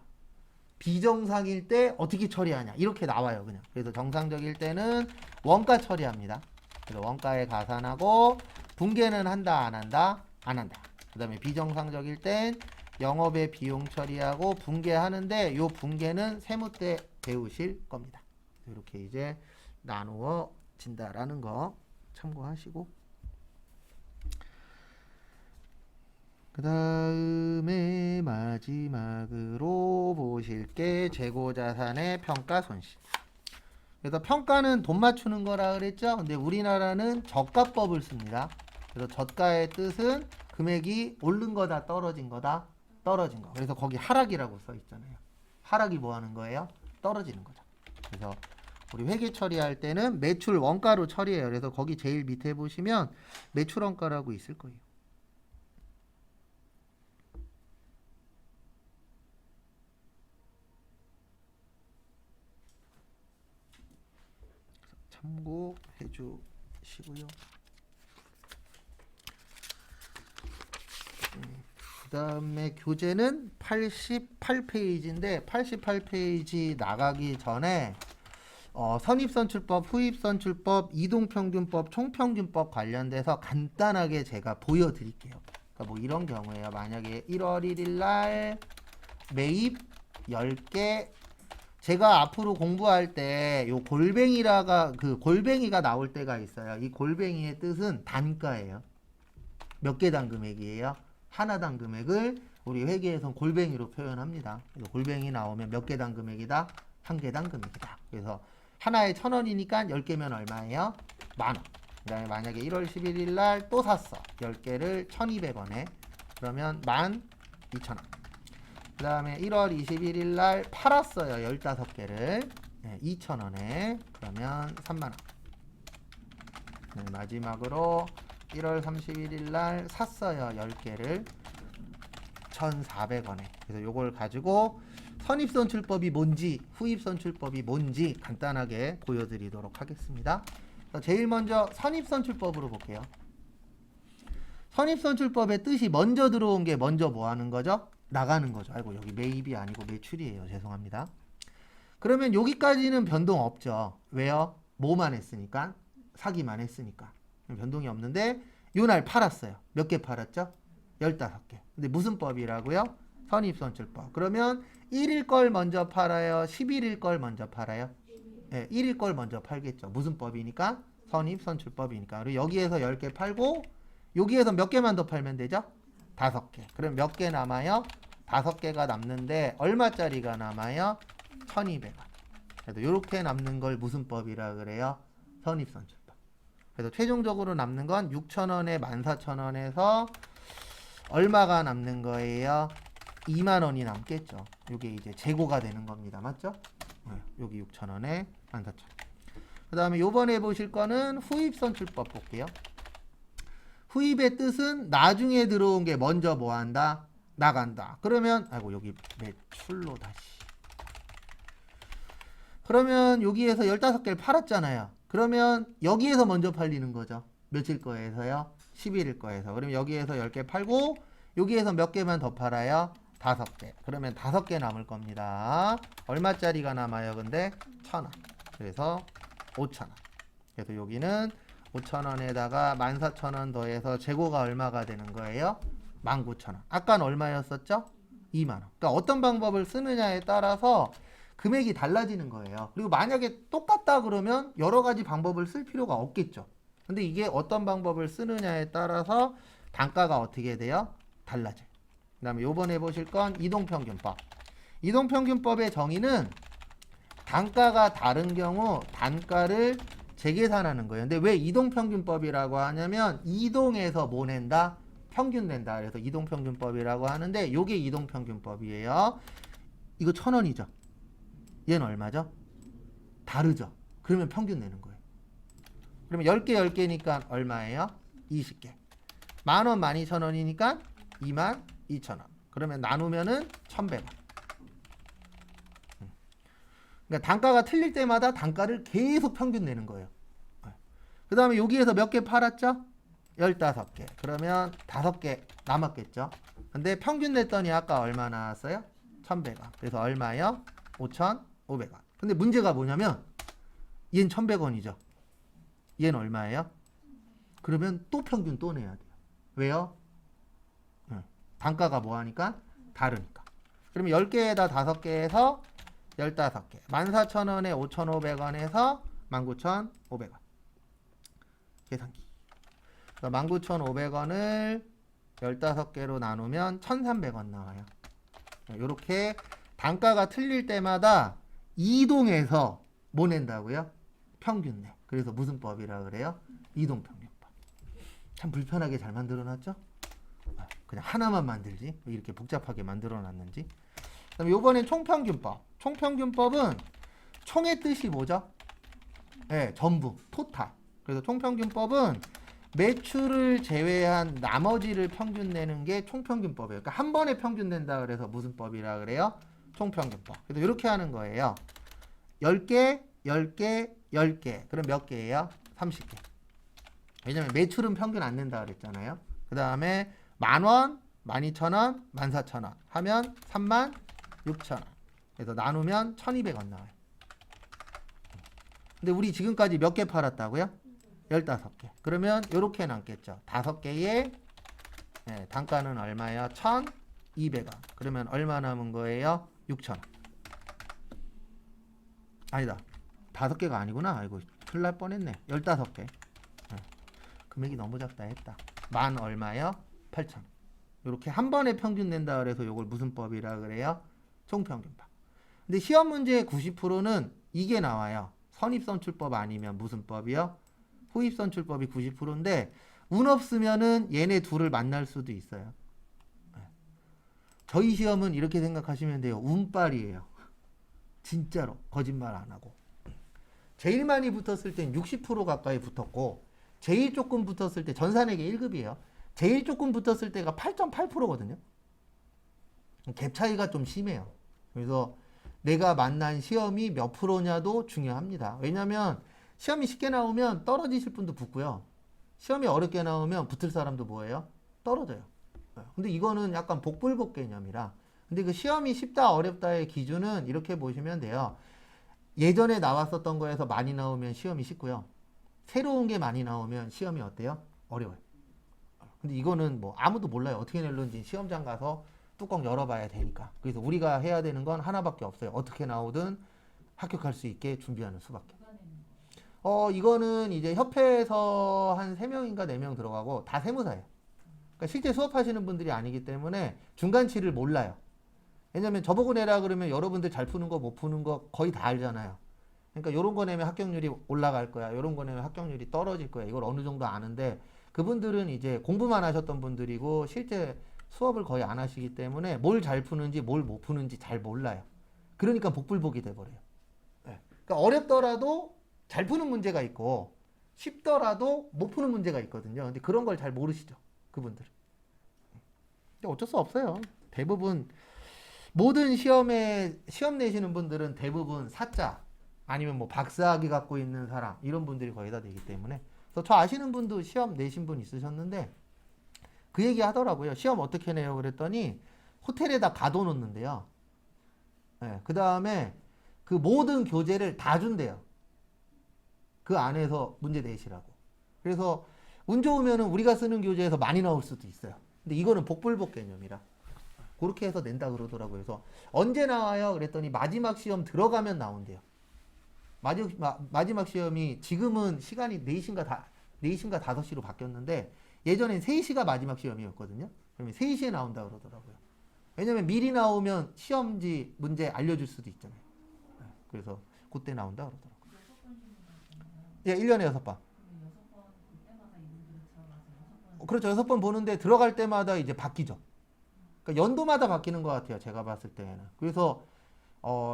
비정상일 때 어떻게 처리하냐 이렇게 나와요. 그냥. 그래서 정상적일 때는 원가 처리합니다. 그래서 원가에 가산하고 붕괴는 한다 안 한다? 안 한다. 그 다음에 비정상적일 땐 영업의 비용 처리하고 붕괴하는데 요 붕괴는 세무 때 배우실 겁니다. 이렇게 이제 나누어진다라는 거 참고하시고, 그 다음에 마지막으로 보실 게 재고자산의 평가손실. 그래서 평가는 돈 맞추는 거라 그랬죠. 근데 우리나라는 저가법을 씁니다. 그래서 저가의 뜻은 금액이 오른 거다 떨어진 거다 떨어진 거. 그래서 거기 하락이라고 써 있잖아요. 하락이 뭐 하는 거예요? 떨어지는 거죠. 그래서 우리 회계 처리할 때는 매출 원가로 처리해요. 그래서 거기 제일 밑에 보시면 매출 원가라고 있을 거예요. 참고해 주시고요. 그 다음에 교재는 88페이지인데 88페이지 나가기 전에 선입선출법, 후입선출법, 이동평균법, 총평균법 관련돼서 간단하게 제가 보여드릴게요. 그러니까 뭐 이런 경우에요. 만약에 1월 1일 날 매입 10개 제가 앞으로 공부할 때 요 골뱅이라가 그 골뱅이가 나올 때가 있어요. 이 골뱅이의 뜻은 단가예요. 몇 개당 금액이에요? 하나당 금액을 우리 회계에선 골뱅이로 표현합니다. 그래서 골뱅이 나오면 몇 개당 금액이다? 한 개당 금액이다. 그래서 하나에 1,000원이니까 10개면 얼마예요? 만원. 그 다음에 만약에 1월 11일 날 또 샀어. 10개를 1,200원에. 그러면 12,000원. 그 다음에 1월 21일 날 팔았어요. 15개를. 2,000원에. 그러면 3만원. 네, 마지막으로 1월 31일 날 샀어요. 10개를 1,400원에. 그래서 요걸 가지고 선입선출법이 뭔지 후입선출법이 뭔지 간단하게 보여드리도록 하겠습니다. 제일 먼저 선입선출법으로 볼게요. 선입선출법의 뜻이 먼저 들어온 게 먼저 뭐 하는 거죠? 나가는 거죠. 아이고 여기 매입이 아니고 매출이에요. 죄송합니다. 그러면 여기까지는 변동 없죠. 왜요? 뭐만 했으니까? 사기만 했으니까. 변동이 없는데 요 날 팔았어요. 몇 개 팔았죠? 15개. 근데 무슨 법이라고요? 선입선출법. 그러면 1일 걸 먼저 팔아요? 11일 걸 먼저 팔아요? 네, 1일 걸 먼저 팔겠죠. 무슨 법이니까? 선입선출법이니까. 그리고 여기에서 10개 팔고 여기에서 몇 개만 더 팔면 되죠? 5개. 그럼 몇 개 남아요? 5개가 남는데 얼마짜리가 남아요? 1,200원. 그래서 이렇게 남는 걸 무슨 법이라 그래요? 선입선출법. 그래서 최종적으로 남는 건 6,000원에 14,000원에서 얼마가 남는 거예요? 2만 원이 남겠죠. 이게 이제 재고가 되는 겁니다. 맞죠? 네, 여기 6,000원에 14,000원. 그 다음에 요번에 보실 거는 후입선출법 볼게요. 후입의 뜻은 나중에 들어온 게 먼저 뭐 한다? 나간다. 그러면 아이고 여기 매출로 다시. 그러면 여기에서 15개를 팔았잖아요. 그러면 여기에서 먼저 팔리는 거죠. 며칠 거에서요? 11일 거에서. 그럼 여기에서 10개 팔고 여기에서 몇 개만 더 팔아요? 5개. 그러면 5개 남을 겁니다. 얼마짜리가 남아요? 근데 1,000원. 그래서 5,000원. 그래서 여기는 5,000원에다가 14,000원 더해서 재고가 얼마가 되는 거예요? 19,000원. 아까는 얼마였었죠? 2만원. 그러니까 어떤 방법을 쓰느냐에 따라서 금액이 달라지는 거예요. 그리고 만약에 똑같다 그러면 여러 가지 방법을 쓸 필요가 없겠죠. 근데 이게 어떤 방법을 쓰느냐에 따라서 단가가 어떻게 돼요? 달라져요. 그 다음에 요번에 보실 건 이동평균법. 이동평균법의 정의는 단가가 다른 경우 단가를 재계산하는 거예요. 근데 왜 이동평균법이라고 하냐면 이동에서 뭐 낸다? 평균 낸다. 그래서 이동평균법이라고 하는데 요게 이동평균법이에요. 이거 1,000원이죠. 얘는 얼마죠? 다르죠. 그러면 평균 내는 거예요. 그러면 10개 10개니까 얼마예요? 20개. 만원 12,000원이니까 22,000원. 그러면 나누면은 1,100원. 그러니까 단가가 틀릴 때마다 단가를 계속 평균 내는 거예요. 그 다음에 여기에서 몇 개 팔았죠? 15개. 그러면 5개 남았겠죠? 근데 평균 냈더니 아까 얼마 나왔어요? 1,100원. 그래서 얼마요? 5,500원. 근데 문제가 뭐냐면 얘는 1,100원이죠. 얘는 얼마예요? 그러면 또 평균 또 내야 돼요. 왜요? 단가가 뭐하니까? 다르니까. 그러면 10개에다 5개에서 15개. 14,000원에 5,500원에서 19,500원. 계산기. 19,500원을 15개로 나누면 1,300원 나와요. 이렇게 단가가 틀릴 때마다 이동해서 뭐 낸다고요? 평균 내. 그래서 무슨 법이라 그래요? 이동평균법. 참 불편하게 잘 만들어놨죠? 그냥 하나만 만들지 왜 이렇게 복잡하게 만들어놨는지. 그다음에 요번엔 총평균법. 총평균법은 총의 뜻이 뭐죠? 네, 전부, 토탈. 그래서 총평균법은 매출을 제외한 나머지를 평균 내는 게 총평균법이에요. 그러니까 한 번에 평균 낸다 그래서 무슨 법이라 그래요? 총평균법. 그래서 이렇게 하는 거예요. 10개, 10개, 10개. 그럼 몇 개예요? 30개. 왜냐면 매출은 평균 안 낸다 그랬잖아요. 그 다음에 10,000원, 12,000원, 14,000원 하면 36,000원. 그래서 나누면 1,200원 나와요. 근데 우리 지금까지 몇 개 팔았다고요? 15개. 그러면 이렇게 남겠죠. 5개의 단가는 얼마예요? 1,200원. 그러면 얼마 남은 거예요? 6,000원. 아니다. 5개가 아니구나. 아이고, 큰일 날 뻔했네. 15개. 금액이 너무 작다 했다. 만 얼마요? 8,000원. 이렇게 한 번에 평균 낸다 그래서 이걸 무슨 법이라 그래요? 총평균법. 근데 시험 문제 90%는 이게 나와요. 선입선출법 아니면 무슨 법이요? 후입선출법이 90%인데 운 없으면은 얘네 둘을 만날 수도 있어요. 저희 시험은 이렇게 생각하시면 돼요. 운빨이에요. 진짜로 거짓말 안 하고. 제일 많이 붙었을 땐 60% 가까이 붙었고 제일 조금 붙었을 때 전산에게 1급이에요. 제일 조금 붙었을 때가 8.8%거든요. 갭 차이가 좀 심해요. 그래서 내가 만난 시험이 몇 프로냐도 중요합니다. 왜냐하면 시험이 쉽게 나오면 떨어지실 분도 붙고요. 시험이 어렵게 나오면 붙을 사람도 뭐예요? 떨어져요. 근데 이거는 약간 복불복 개념이라. 근데 그 시험이 쉽다 어렵다의 기준은 이렇게 보시면 돼요. 예전에 나왔었던 거에서 많이 나오면 시험이 쉽고요. 새로운 게 많이 나오면 시험이 어때요? 어려워요. 근데 이거는 뭐 아무도 몰라요. 어떻게 낼는지 시험장 가서 뚜껑 열어봐야 되니까. 그래서 우리가 해야 되는 건 하나밖에 없어요. 어떻게 나오든 합격할 수 있게 준비하는 수밖에. 이거는 이제 협회에서 한 3명인가 4명 들어가고 다 세무사예요. 그러니까 실제 수업하시는 분들이 아니기 때문에 중간치를 몰라요. 왜냐면 저보고 내라 그러면 여러분들 잘 푸는 거 못 푸는 거 거의 다 알잖아요. 그러니까 요런 거 내면 합격률이 올라갈 거야. 요런 거 내면 합격률이 떨어질 거야. 이걸 어느 정도 아는데 그분들은 이제 공부만 하셨던 분들이고 실제 수업을 거의 안 하시기 때문에 뭘 잘 푸는지 뭘 못 푸는지 잘 몰라요. 그러니까 복불복이 돼버려요. 네. 그러니까 어렵더라도 잘 푸는 문제가 있고 쉽더라도 못 푸는 문제가 있거든요. 근데 그런 걸 잘 모르시죠. 그분들은. 근데 어쩔 수 없어요. 대부분 모든 시험 내시는 분들은 대부분 사자 아니면 뭐 박사학위 갖고 있는 사람 이런 분들이 거의 다 되기 때문에 그래서 저 아시는 분도 시험 내신 분 있으셨는데 그 얘기 하더라고요. 시험 어떻게 내요? 그랬더니 호텔에다 가둬놓는데요. 네, 그 다음에 그 모든 교재를 다 준대요. 그 안에서 문제 내시라고. 그래서 운 좋으면 우리가 쓰는 교재에서 많이 나올 수도 있어요. 근데 이거는 복불복 개념이라 그렇게 해서 낸다 그러더라고요. 그래서 언제 나와요? 그랬더니 마지막 시험 들어가면 나온대요. 마지막 시험이 지금은 시간이 4시인가 5시로 바뀌었는데 예전엔 3시가 마지막 시험이었거든요. 그러면 3시에 나온다 그러더라고요. 왜냐면 미리 나오면 시험지 문제 알려줄 수도 있잖아요. 그래서 그때 나온다 그러더라고요. 예, 1년에 6번. 그렇죠. 6번 보는데 들어갈 때마다 이제 바뀌죠. 그러니까 연도마다 바뀌는 것 같아요. 제가 봤을 때는. 그래서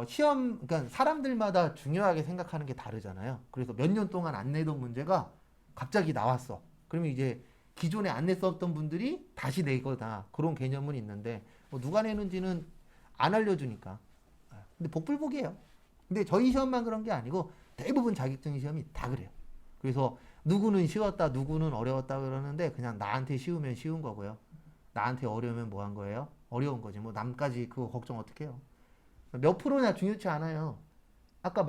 시험, 그러니까 사람들마다 중요하게 생각하는 게 다르잖아요. 그래서 몇 년 동안 안 내던 문제가 갑자기 나왔어. 그러면 이제 기존에 안 냈었던 분들이 다시 내거나 그런 개념은 있는데 뭐 누가 내는지는 안 알려주니까. 근데 복불복이에요. 근데 저희 시험만 그런 게 아니고 대부분 자격증 시험이 다 그래요. 그래서 누구는 쉬웠다, 누구는 어려웠다 그러는데 그냥 나한테 쉬우면 쉬운 거고요. 나한테 어려우면 뭐 한 거예요? 어려운 거지. 뭐 남까지 그거 걱정 어떻게 해요? 몇 프로냐 중요치 않아요. 아까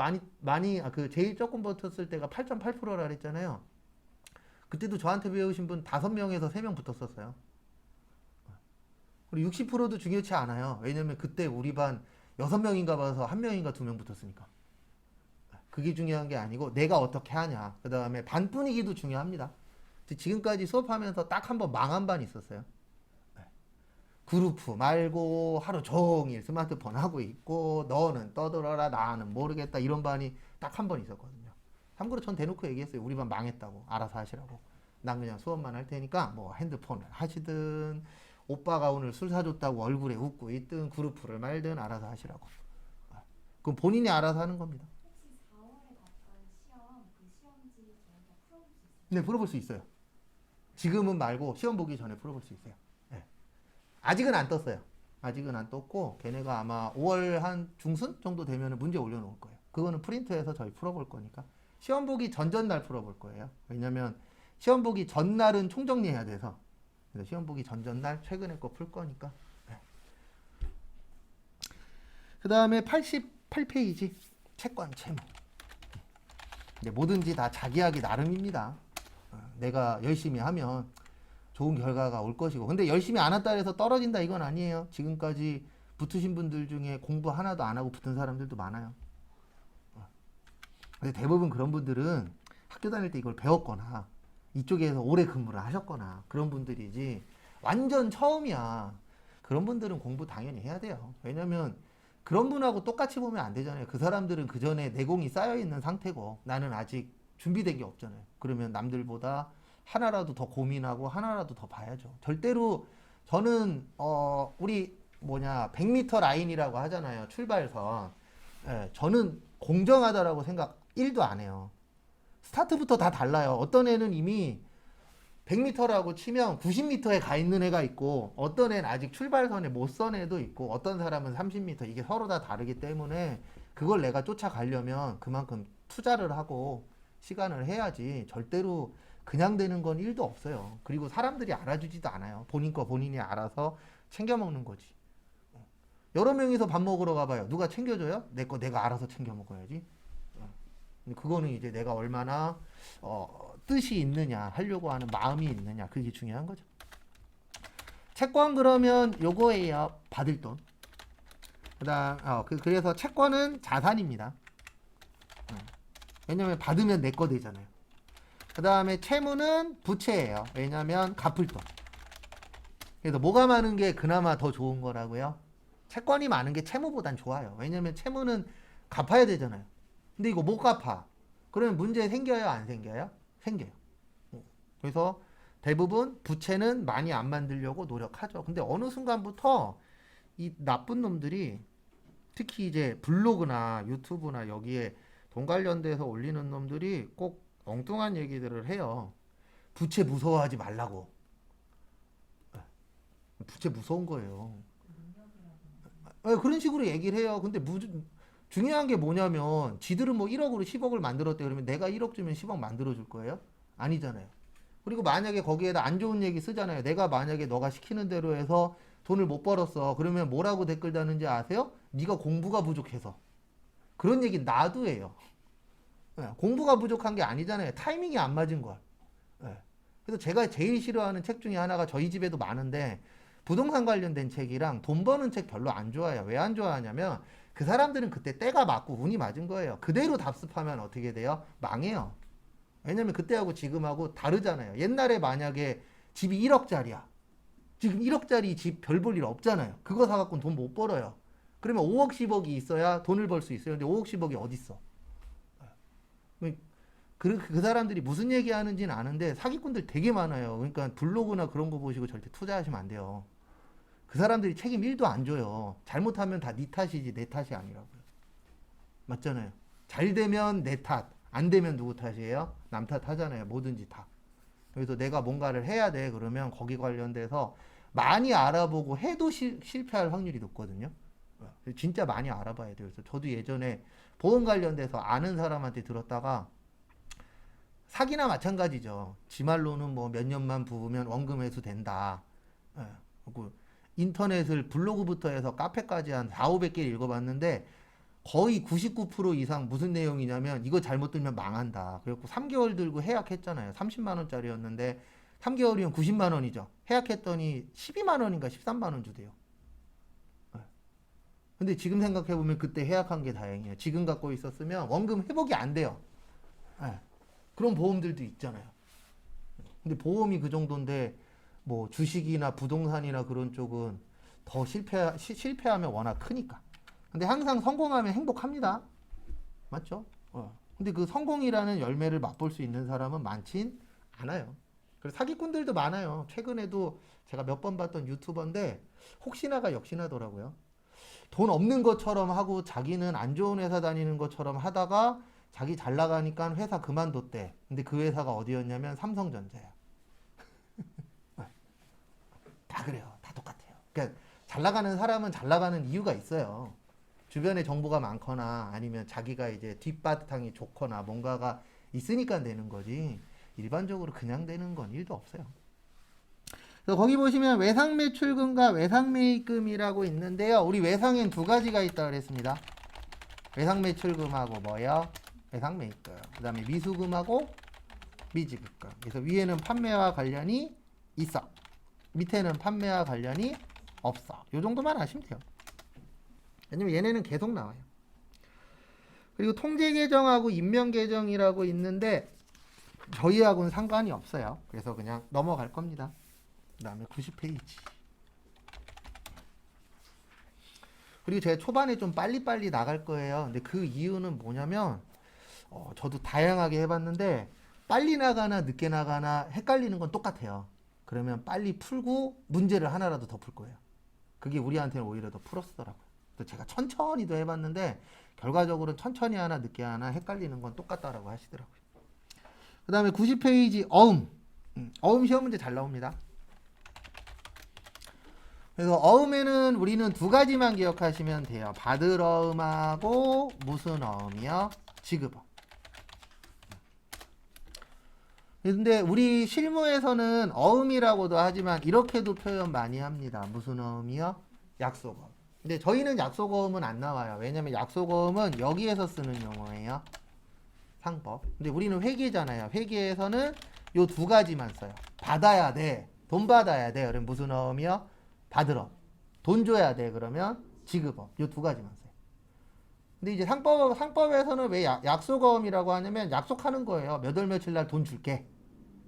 그 제일 조금 붙었을 때가 8.8%라 그랬잖아요. 그때도 저한테 배우신 분 5명에서 3명 붙었었어요. 그리고 60%도 중요치 않아요. 왜냐면 그때 우리 반 6명인가 봐서 1명인가 2명 붙었으니까. 그게 중요한 게 아니고 내가 어떻게 하냐. 그 다음에 반 분위기도 중요합니다. 지금까지 수업하면서 딱 한 번 망한 반이 있었어요. 그룹프 말고 하루 종일 스마트폰 하고 있고 너는 떠들어라 나는 모르겠다 이런 반이 딱 한 번 있었거든요. 참고로 전 대놓고 얘기했어요. 우리 반 망했다고. 알아서 하시라고. 난 그냥 수업만 할 테니까 뭐 핸드폰을 하시든 오빠가 오늘 술 사줬다고 얼굴에 웃고 있든 그룹프를 말든 알아서 하시라고. 그럼 본인이 알아서 하는 겁니다. 혹시 4월에 봤던 시험 그 시험지 저희가 풀어볼 수 있어요? 네, 풀어볼 수 있어요. 지금은 말고 시험 보기 전에 풀어볼 수 있어요. 네. 아직은 안 떴어요. 아직은 안 떴고 걔네가 아마 5월 한 중순 정도 되면 문제 올려놓을 거예요. 그거는 프린트해서 저희 풀어볼 거니까 시험 보기 전날 풀어볼 거예요. 왜냐면 시험 보기 전날은 총정리해야 돼서 그래서 시험 보기 전날 최근에 거 풀 거니까. 네. 그 다음에 88페이지 채권 채무. 근데 뭐든지 다 자기 하기 나름입니다. 내가 열심히 하면 좋은 결과가 올 것이고 근데 열심히 안 했다 해서 떨어진다 이건 아니에요. 지금까지 붙으신 분들 중에 공부 하나도 안 하고 붙은 사람들도 많아요. 근데 대부분 그런 분들은 학교 다닐 때 이걸 배웠거나 이쪽에서 오래 근무를 하셨거나 그런 분들이지 완전 처음이야. 그런 분들은 공부 당연히 해야 돼요. 왜냐면 그런 분하고 똑같이 보면 안 되잖아요. 그 사람들은 그 전에 내공이 쌓여 있는 상태고 나는 아직 준비된 게 없잖아요. 그러면 남들보다 하나라도 더 고민하고 하나라도 더 봐야죠. 절대로 저는 우리 100m 라인이라고 하잖아요. 출발선. 예, 저는 공정하다라고 생각 1도 안 해요. 스타트부터 다 달라요. 어떤 애는 이미 100m라고 치면 90m에 가 있는 애가 있고 어떤 애는 아직 출발선에 못 선 애도 있고 어떤 사람은 30m 이게 서로 다 다르기 때문에 그걸 내가 쫓아가려면 그만큼 투자를 하고 시간을 해야지 절대로 그냥 되는 건 1도 없어요. 그리고 사람들이 알아주지도 않아요. 본인 거 본인이 알아서 챙겨 먹는 거지. 여러 명이서 밥 먹으러 가봐요. 누가 챙겨줘요? 내 거 내가 알아서 챙겨 먹어야지. 그거는 이제 내가 얼마나 뜻이 있느냐 하려고 하는 마음이 있느냐 그게 중요한 거죠. 채권 그러면 요거예요. 받을 돈. 그래서 채권은 자산입니다. 왜냐면 받으면 내 거 되잖아요. 그 다음에 채무는 부채예요. 왜냐면 갚을 돈. 그래서 뭐가 많은 게 그나마 더 좋은 거라고요. 채권이 많은 게 채무보단 좋아요. 왜냐면 채무는 갚아야 되잖아요. 근데 이거 못 갚아. 그러면 문제 생겨요? 안 생겨요? 생겨요. 그래서 대부분 부채는 많이 안 만들려고 노력하죠. 근데 어느 순간부터 이 나쁜 놈들이 특히 이제 블로그나 유튜브나 여기에 돈 관련돼서 올리는 놈들이 꼭 엉뚱한 얘기들을 해요. 부채 무서워하지 말라고. 부채 무서운 거예요. 그런 식으로 얘기를 해요. 근데 중요한 게 뭐냐면 지들은 뭐 1억으로 10억을 만들었대. 그러면 내가 1억 주면 10억 만들어 줄 거예요? 아니잖아요. 그리고 만약에 거기에다 안 좋은 얘기 쓰잖아요. 내가 만약에 너가 시키는 대로 해서 돈을 못 벌었어. 그러면 뭐라고 댓글 다는지 아세요? 네가 공부가 부족해서. 그런 얘기 나도 해요. 공부가 부족한 게 아니잖아요. 타이밍이 안 맞은 걸. 그래서 제가 제일 싫어하는 책 중에 하나가 저희 집에도 많은데 부동산 관련된 책이랑 돈 버는 책 별로 안 좋아해요. 왜 안 좋아하냐면 그 사람들은 그때 때가 맞고 운이 맞은 거예요. 그대로 답습하면 어떻게 돼요? 망해요. 왜냐면 그때하고 지금하고 다르잖아요. 옛날에 만약에 집이 1억짜리야. 지금 1억짜리 집 별 볼 일 없잖아요. 그거 사갖고는 돈 못 벌어요. 그러면 5억 10억이 있어야 돈을 벌 수 있어요. 근데 5억 10억이 어딨어? 그 사람들이 무슨 얘기 하는지는 아는데 사기꾼들 되게 많아요. 그러니까 블로그나 그런 거 보시고 절대 투자하시면 안 돼요. 그 사람들이 책임 1도 안 져요. 잘못하면 다 네 탓이지 내 탓이 아니라고요. 맞잖아요. 잘 되면 내 탓, 안 되면 누구 탓이에요? 남 탓하잖아요. 뭐든지 다. 그래서 내가 뭔가를 해야 돼. 그러면 거기 관련돼서 많이 알아보고 해도 실패할 확률이 높거든요. 진짜 많이 알아봐야 돼요. 그래서 저도 예전에 보험 관련돼서 아는 사람한테 들었다가 사기나 마찬가지죠. 지 말로는 뭐 몇 년만 부으면 원금 회수 된다. 그리고 인터넷을 블로그부터 해서 카페까지 한 4, 500개 읽어봤는데 거의 99% 이상 무슨 내용이냐면 이거 잘못 들면 망한다. 그래갖고 3개월 들고 해약했잖아요. 30만 원짜리였는데 3개월이면 90만 원이죠. 해약했더니 12만 원인가 13만 원 주대요. 근데 지금 생각해보면 그때 해약한 게 다행이에요. 지금 갖고 있었으면 원금 회복이 안 돼요. 그런 보험들도 있잖아요. 근데 보험이 그 정도인데 뭐 주식이나 부동산이나 그런 쪽은 더 실패하면 워낙 크니까. 근데 항상 성공하면 행복합니다. 맞죠? 근데 그 성공이라는 열매를 맛볼 수 있는 사람은 많진 않아요. 그래서 사기꾼들도 많아요. 최근에도 제가 몇 번 봤던 유튜버인데 혹시나가 역시나더라고요. 돈 없는 것처럼 하고 자기는 안 좋은 회사 다니는 것처럼 하다가 자기 잘 나가니까 회사 그만뒀대. 근데 그 회사가 어디였냐면 삼성전자야. 다 그래요. 다 똑같아요. 그러니까 잘 나가는 사람은 잘 나가는 이유가 있어요. 주변에 정보가 많거나 아니면 자기가 이제 뒷바탕이 좋거나 뭔가가 있으니까 되는 거지. 일반적으로 그냥 되는 건 일도 없어요. 그래서 거기 보시면 외상 매출금과 외상 매입금이라고 있는데요. 우리 외상엔 두 가지가 있다 그랬습니다. 외상 매출금하고 뭐요? 외상 매입금. 그 다음에 미수금하고 미지급금. 그래서 위에는 판매와 관련이 있어. 밑에는 판매와 관련이 없어. 요 정도만 아시면 돼요. 왜냐면 얘네는 계속 나와요. 그리고 통제계정하고 인명계정이라고 있는데 저희하고는 상관이 없어요. 그래서 그냥 넘어갈 겁니다. 그 다음에 90페이지. 그리고 제가 초반에 좀 빨리빨리 나갈 거예요. 근데 그 이유는 뭐냐면 저도 다양하게 해봤는데 빨리 나가나 늦게 나가나 헷갈리는 건 똑같아요. 그러면 빨리 풀고 문제를 하나라도 더 풀 거예요. 그게 우리한테는 오히려 더 플러스더라고요. 또 제가 천천히도 해봤는데 결과적으로 천천히 하나 늦게 하나 헷갈리는 건 똑같다라고 하시더라고요. 그 다음에 90페이지 어음. 어음 시험 문제 잘 나옵니다. 그래서 어음에는 우리는 두 가지만 기억하시면 돼요. 받을 어음하고 무슨 어음이요? 지급어음. 근데 우리 실무에서는 어음이라고도 하지만 이렇게도 표현 많이 합니다. 무슨 어음이요? 약속어음. 근데 저희는 약속어음은 안 나와요. 왜냐면 약속어음은 여기에서 쓰는 용어예요. 상법. 근데 우리는 회계잖아요. 회계에서는 요 두 가지만 써요. 받아야 돼. 돈 받아야 돼. 그럼 무슨 어음이요? 받으러. 돈 줘야 돼. 그러면 지급어. 요 두 가지만 써요. 근데 이제 상법에서는 왜 약속어음이라고 하냐면 약속하는 거예요. 몇 월 며칠 날 돈 줄게.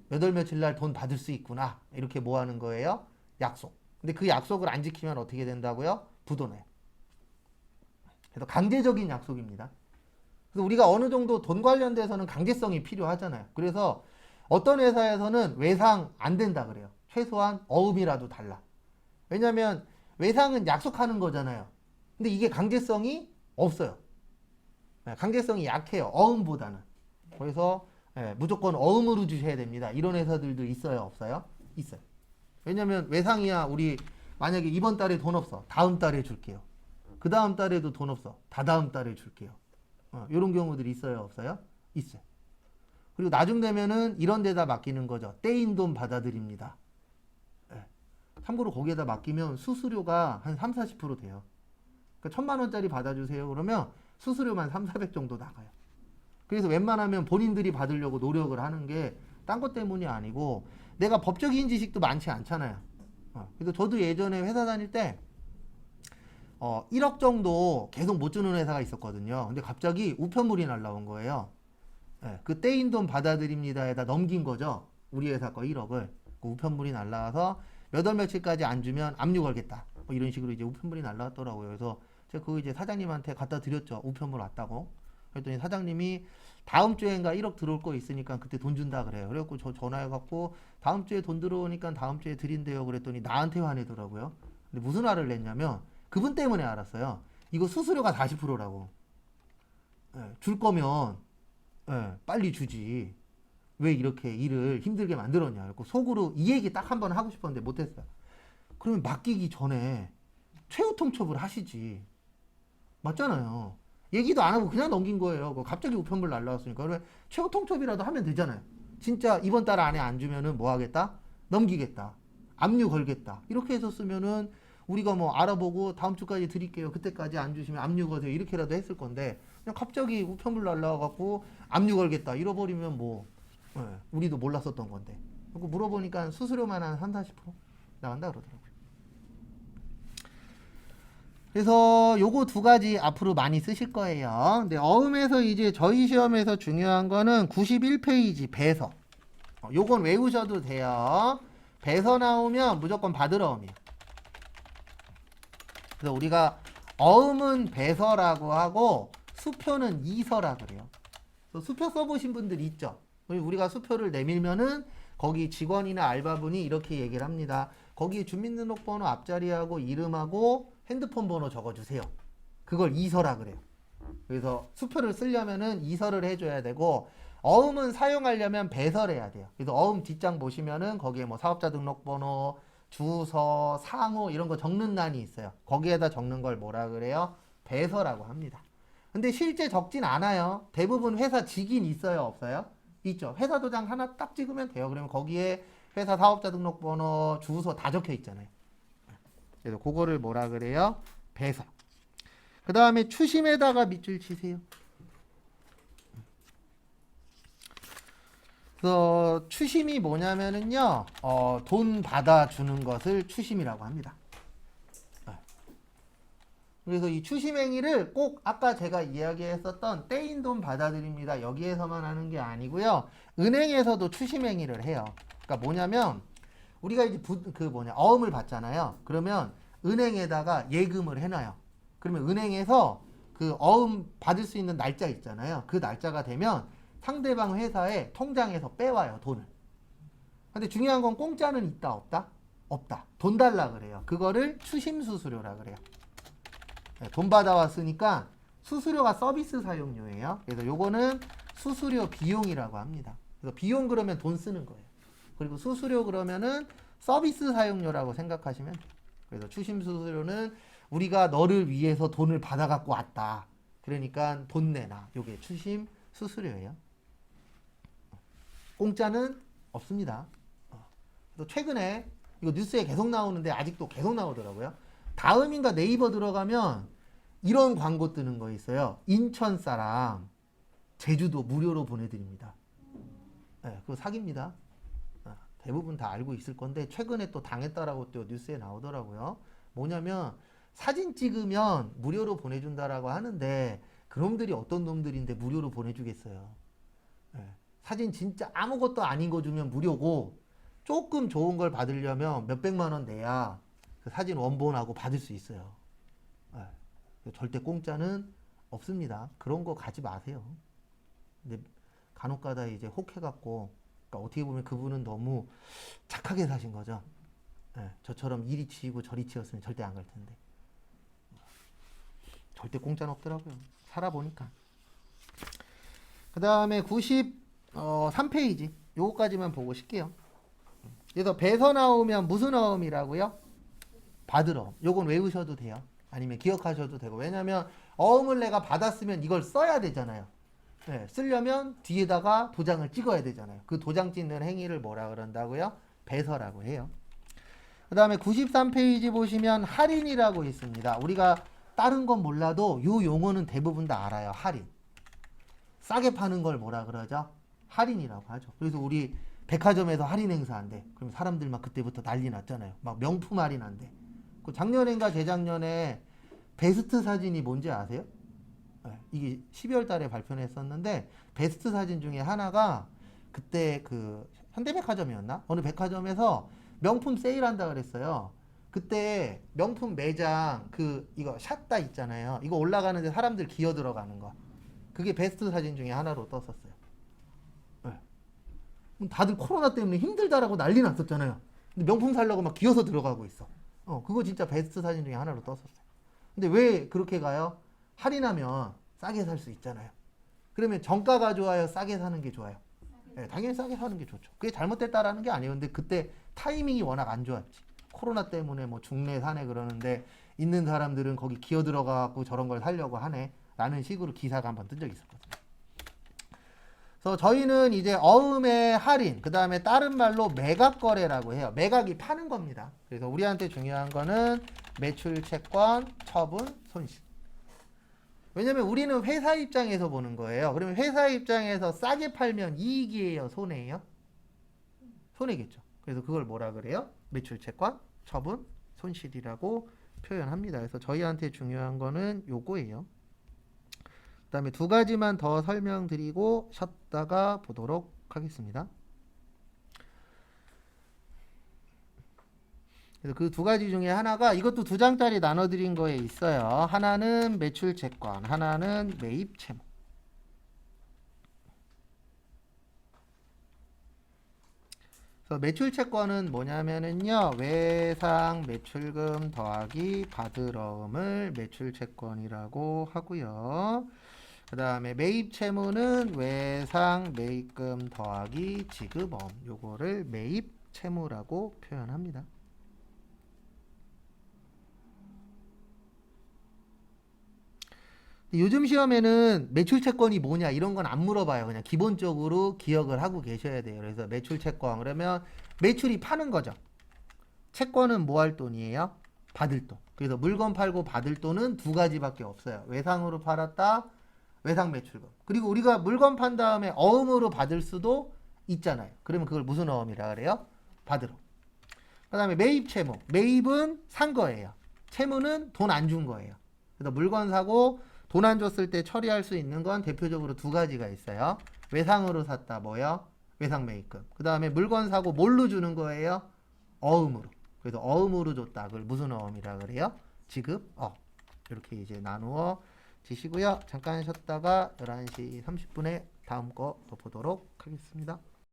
몇 월 며칠 날 돈 받을 수 있구나. 이렇게 뭐 하는 거예요? 약속. 근데 그 약속을 안 지키면 어떻게 된다고요? 부도내요. 그래서 강제적인 약속입니다. 그래서 우리가 어느 정도 돈 관련돼서는 강제성이 필요하잖아요. 그래서 어떤 회사에서는 외상 안 된다 그래요. 최소한 어음이라도 달라. 왜냐면 외상은 약속하는 거잖아요. 근데 이게 강제성이 없어요. 강제성이 약해요. 어음보다는. 그래서 무조건 어음으로 주셔야 됩니다. 이런 회사들도 있어요? 없어요? 있어요. 왜냐면 외상이야 우리 만약에 이번 달에 돈 없어. 다음 달에 줄게요. 그 다음 달에도 돈 없어. 다다음 달에 줄게요. 이런 경우들이 있어요? 없어요? 있어요. 그리고 나중 되면은 이런 데다 맡기는 거죠. 떼인 돈 받아들입니다. 참고로 거기에다 맡기면 수수료가 한 30-40% 돼요. 그러니까 1,000만 원짜리 받아주세요. 그러면 수수료만 300-400 정도 나가요. 그래서 웬만하면 본인들이 받으려고 노력을 하는 게 딴 것 때문이 아니고 내가 법적인 지식도 많지 않잖아요. 그래서 저도 예전에 회사 다닐 때 1억 정도 계속 못 주는 회사가 있었거든요. 근데 갑자기 우편물이 날라온 거예요. 그 떼인 돈 받아들입니다에다 넘긴 거죠. 우리 회사 거 1억을. 그 우편물이 날라와서 몇 월 며칠까지 안 주면 압류 걸겠다. 뭐 이런 식으로 이제 우편물이 날라왔더라고요. 그래서 제가 그거 이제 사장님한테 갖다 드렸죠. 우편물 왔다고. 그랬더니 사장님이 다음 주에인가 1억 들어올 거 있으니까 그때 돈 준다 그래요. 그래갖고 저 전화해갖고 다음 주에 돈 들어오니까 다음 주에 드린대요. 그랬더니 나한테 화내더라고요. 근데 무슨 화를 냈냐면 그분 때문에 알았어요. 이거 수수료가 40%라고. 줄 거면 빨리 주지. 왜 이렇게 일을 힘들게 만들었냐. 그래서 속으로 이 얘기 딱 한 번 하고 싶었는데 못했어요. 그러면 맡기기 전에 최후 통첩을 하시지. 맞잖아요. 얘기도 안 하고 그냥 넘긴 거예요. 갑자기 우편물 날라왔으니까. 그러면 최후 통첩이라도 하면 되잖아요. 진짜 이번 달 안에 안 주면은 뭐 하겠다? 넘기겠다. 압류 걸겠다. 이렇게 해서 쓰면은 우리가 뭐 알아보고 다음 주까지 드릴게요. 그때까지 안 주시면 압류 거세요. 이렇게라도 했을 건데 그냥 갑자기 우편물 날라와갖고 압류 걸겠다. 잃어버리면 뭐 우리도 몰랐었던 건데. 그리고 물어보니까 수수료만 한 30-40% 나간다 그러더라고요. 그래서 요거 두 가지 앞으로 많이 쓰실 거예요. 근데 어음에서 이제 저희 시험에서 중요한 거는 91페이지 배서. 요건 외우셔도 돼요. 배서 나오면 무조건 받을 어음이에요. 그래서 우리가 어음은 배서라고 하고 수표는 이서라 그래요. 그래서 수표 써보신 분들 있죠. 우리가 수표를 내밀면은 거기 직원이나 알바분이 이렇게 얘기를 합니다. 거기 주민등록번호 앞자리하고 이름하고 핸드폰 번호 적어주세요. 그걸 이서라 그래요. 그래서 수표를 쓰려면은 이서를 해줘야 되고, 어음은 사용하려면 배설해야 돼요. 그래서 어음 뒷장 보시면은 거기에 뭐 사업자 등록번호, 주소, 상호 이런 거 적는欄이 있어요. 거기에다 적는 걸 뭐라 그래요? 배서라고 합니다. 근데 실제 적진 않아요. 대부분 회사 직인 있어요, 없어요? 있죠. 회사 도장 하나 딱 찍으면 돼요. 그러면 거기에 회사 사업자 등록번호, 주소 다 적혀 있잖아요. 그래서 그거를 뭐라 그래요? 배서. 그 다음에 추심에다가 밑줄 치세요. 그래서 추심이 뭐냐면은요, 돈 받아주는 것을 추심이라고 합니다. 그래서 이 추심 행위를 꼭 아까 제가 이야기했었던 떼인 돈 받아들입니다. 여기에서만 하는 게 아니고요. 은행에서도 추심 행위를 해요. 그러니까 뭐냐면 우리가 이제 어음을 받잖아요. 그러면 은행에다가 예금을 해놔요. 그러면 은행에서 그 어음 받을 수 있는 날짜 있잖아요. 그 날짜가 되면 상대방 회사의 통장에서 빼와요, 돈을. 근데 중요한 건 공짜는 있다, 없다? 없다. 돈 달라 그래요. 그거를 추심 수수료라 그래요. 돈 받아왔으니까 수수료가 서비스 사용료예요. 그래서 요거는 수수료 비용이라고 합니다. 그래서 비용 그러면 돈 쓰는 거예요. 그리고 수수료 그러면은 서비스 사용료라고 생각하시면 돼요. 그래서 추심 수수료는 우리가 너를 위해서 돈을 받아갖고 왔다. 그러니까 돈 내놔. 요게 추심 수수료예요. 공짜는 없습니다. 그래서 최근에 이거 뉴스에 계속 나오는데 아직도 계속 나오더라고요. 다음인가 네이버 들어가면 이런 광고 뜨는 거 있어요. 인천 사람 제주도 무료로 보내드립니다. 네, 그거 사기입니다. 대부분 다 알고 있을 건데 최근에 또 당했다라고 또 뉴스에 나오더라고요. 뭐냐면 사진 찍으면 무료로 보내준다라고 하는데 그놈들이 어떤 놈들인데 무료로 보내주겠어요. 네, 사진 진짜 아무것도 아닌 거 주면 무료고 조금 좋은 걸 받으려면 몇백만 원 내야 그 사진 원본하고 받을 수 있어요. 네. 절대 공짜는 없습니다. 그런 거 가지 마세요. 근데 간혹가다 이제 혹해갖고, 그러니까 어떻게 보면 그분은 너무 착하게 사신 거죠. 네. 저처럼 이리 치이고 저리 치였으면 절대 안 갈 텐데. 절대 공짜는 없더라고요. 살아보니까. 그 다음에 93페이지. 요거까지만 보고 쉴게요. 그래서 배서 나오면 무슨 어음이라고요? 받으러. 요건 외우셔도 돼요. 아니면 기억하셔도 되고. 왜냐면 어음을 내가 받았으면 이걸 써야 되잖아요. 네, 쓰려면 뒤에다가 도장을 찍어야 되잖아요. 그 도장 찍는 행위를 뭐라 그런다고요? 배서라고 해요. 그 다음에 93페이지 보시면 할인이라고 있습니다. 우리가 다른 건 몰라도 요 용어는 대부분 다 알아요. 할인. 싸게 파는 걸 뭐라 그러죠? 할인이라고 하죠. 그래서 우리 백화점에서 할인 행사 한대. 그럼 사람들 막 그때부터 난리 났잖아요. 막 명품 할인 한대. 그 작년인가 재작년에 베스트 사진이 뭔지 아세요? 네, 이게 12월 달에 발표를 했었는데 베스트 사진 중에 하나가 그때 그 현대백화점이었나? 어느 백화점에서 명품 세일한다 그랬어요. 그때 명품 매장 이거 샷다 있잖아요. 이거 올라가는데 사람들 기어 들어가는 거. 그게 베스트 사진 중에 하나로 떴었어요. 네. 다들 코로나 때문에 힘들다라고 난리 났었잖아요. 근데 명품 살려고 막 기어서 들어가고 있어. 그거 진짜 베스트 사진 중에 하나로 떴었어요. 근데 왜 그렇게 가요? 할인하면 싸게 살 수 있잖아요. 그러면 정가가 좋아요? 싸게 사는 게 좋아요? 네, 당연히 싸게 사는 게 좋죠. 그게 잘못됐다라는 게 아니에요. 근데 그때 타이밍이 워낙 안 좋았지. 코로나 때문에 뭐 중내 사내 그러는데 있는 사람들은 거기 기어 들어가고 저런 걸 사려고 하네. 라는 식으로 기사가 한번 뜬 적이 있었거든요. 그래서 저희는 이제 어음의 할인, 그 다음에 다른 말로 매각 거래라고 해요. 매각이 파는 겁니다. 그래서 우리한테 중요한 거는 매출 채권, 처분, 손실. 왜냐면 우리는 회사 입장에서 보는 거예요. 그러면 회사 입장에서 싸게 팔면 이익이에요, 손해예요? 손해겠죠. 그래서 그걸 뭐라 그래요? 매출 채권, 처분, 손실이라고 표현합니다. 그래서 저희한테 중요한 거는 요거예요. 그 다음에 두 가지만 더 설명드리고 쉬었다가 보도록 하겠습니다. 그래서 그 두 가지 중에 하나가 이것도 두 장짜리 나눠드린 거에 있어요. 하나는 매출 채권, 하나는 매입 채무. 그래서 매출 채권은 뭐냐면은요. 외상 매출금 더하기 받으러움을 매출 채권이라고 하고요. 그 다음에 매입 채무는 외상 매입금 더하기 지급엄. 요거를 매입 채무라고 표현합니다. 요즘 시험에는 매출 채권이 뭐냐 이런 건 안 물어봐요. 그냥 기본적으로 기억을 하고 계셔야 돼요. 그래서 매출 채권 그러면 매출이 파는 거죠. 채권은 뭐 할 돈이에요? 받을 돈. 그래서 물건 팔고 받을 돈은 두 가지밖에 없어요. 외상으로 팔았다, 외상 매출금. 그리고 우리가 물건 판 다음에 어음으로 받을 수도 있잖아요. 그러면 그걸 무슨 어음이라 그래요? 받으러. 그 다음에 매입 채무. 매입은 산 거예요. 채무는 돈 안 준 거예요. 그래서 물건 사고 돈 안 줬을 때 처리할 수 있는 건 대표적으로 두 가지가 있어요. 외상으로 샀다 뭐요? 외상 매입금. 그 다음에 물건 사고 뭘로 주는 거예요? 어음으로. 그래서 어음으로 줬다. 그걸 무슨 어음이라 그래요? 지급 어. 이렇게 이제 나누어 지시고요. 잠깐 쉬었다가 11시 30분에 다음 거 또 보도록 하겠습니다.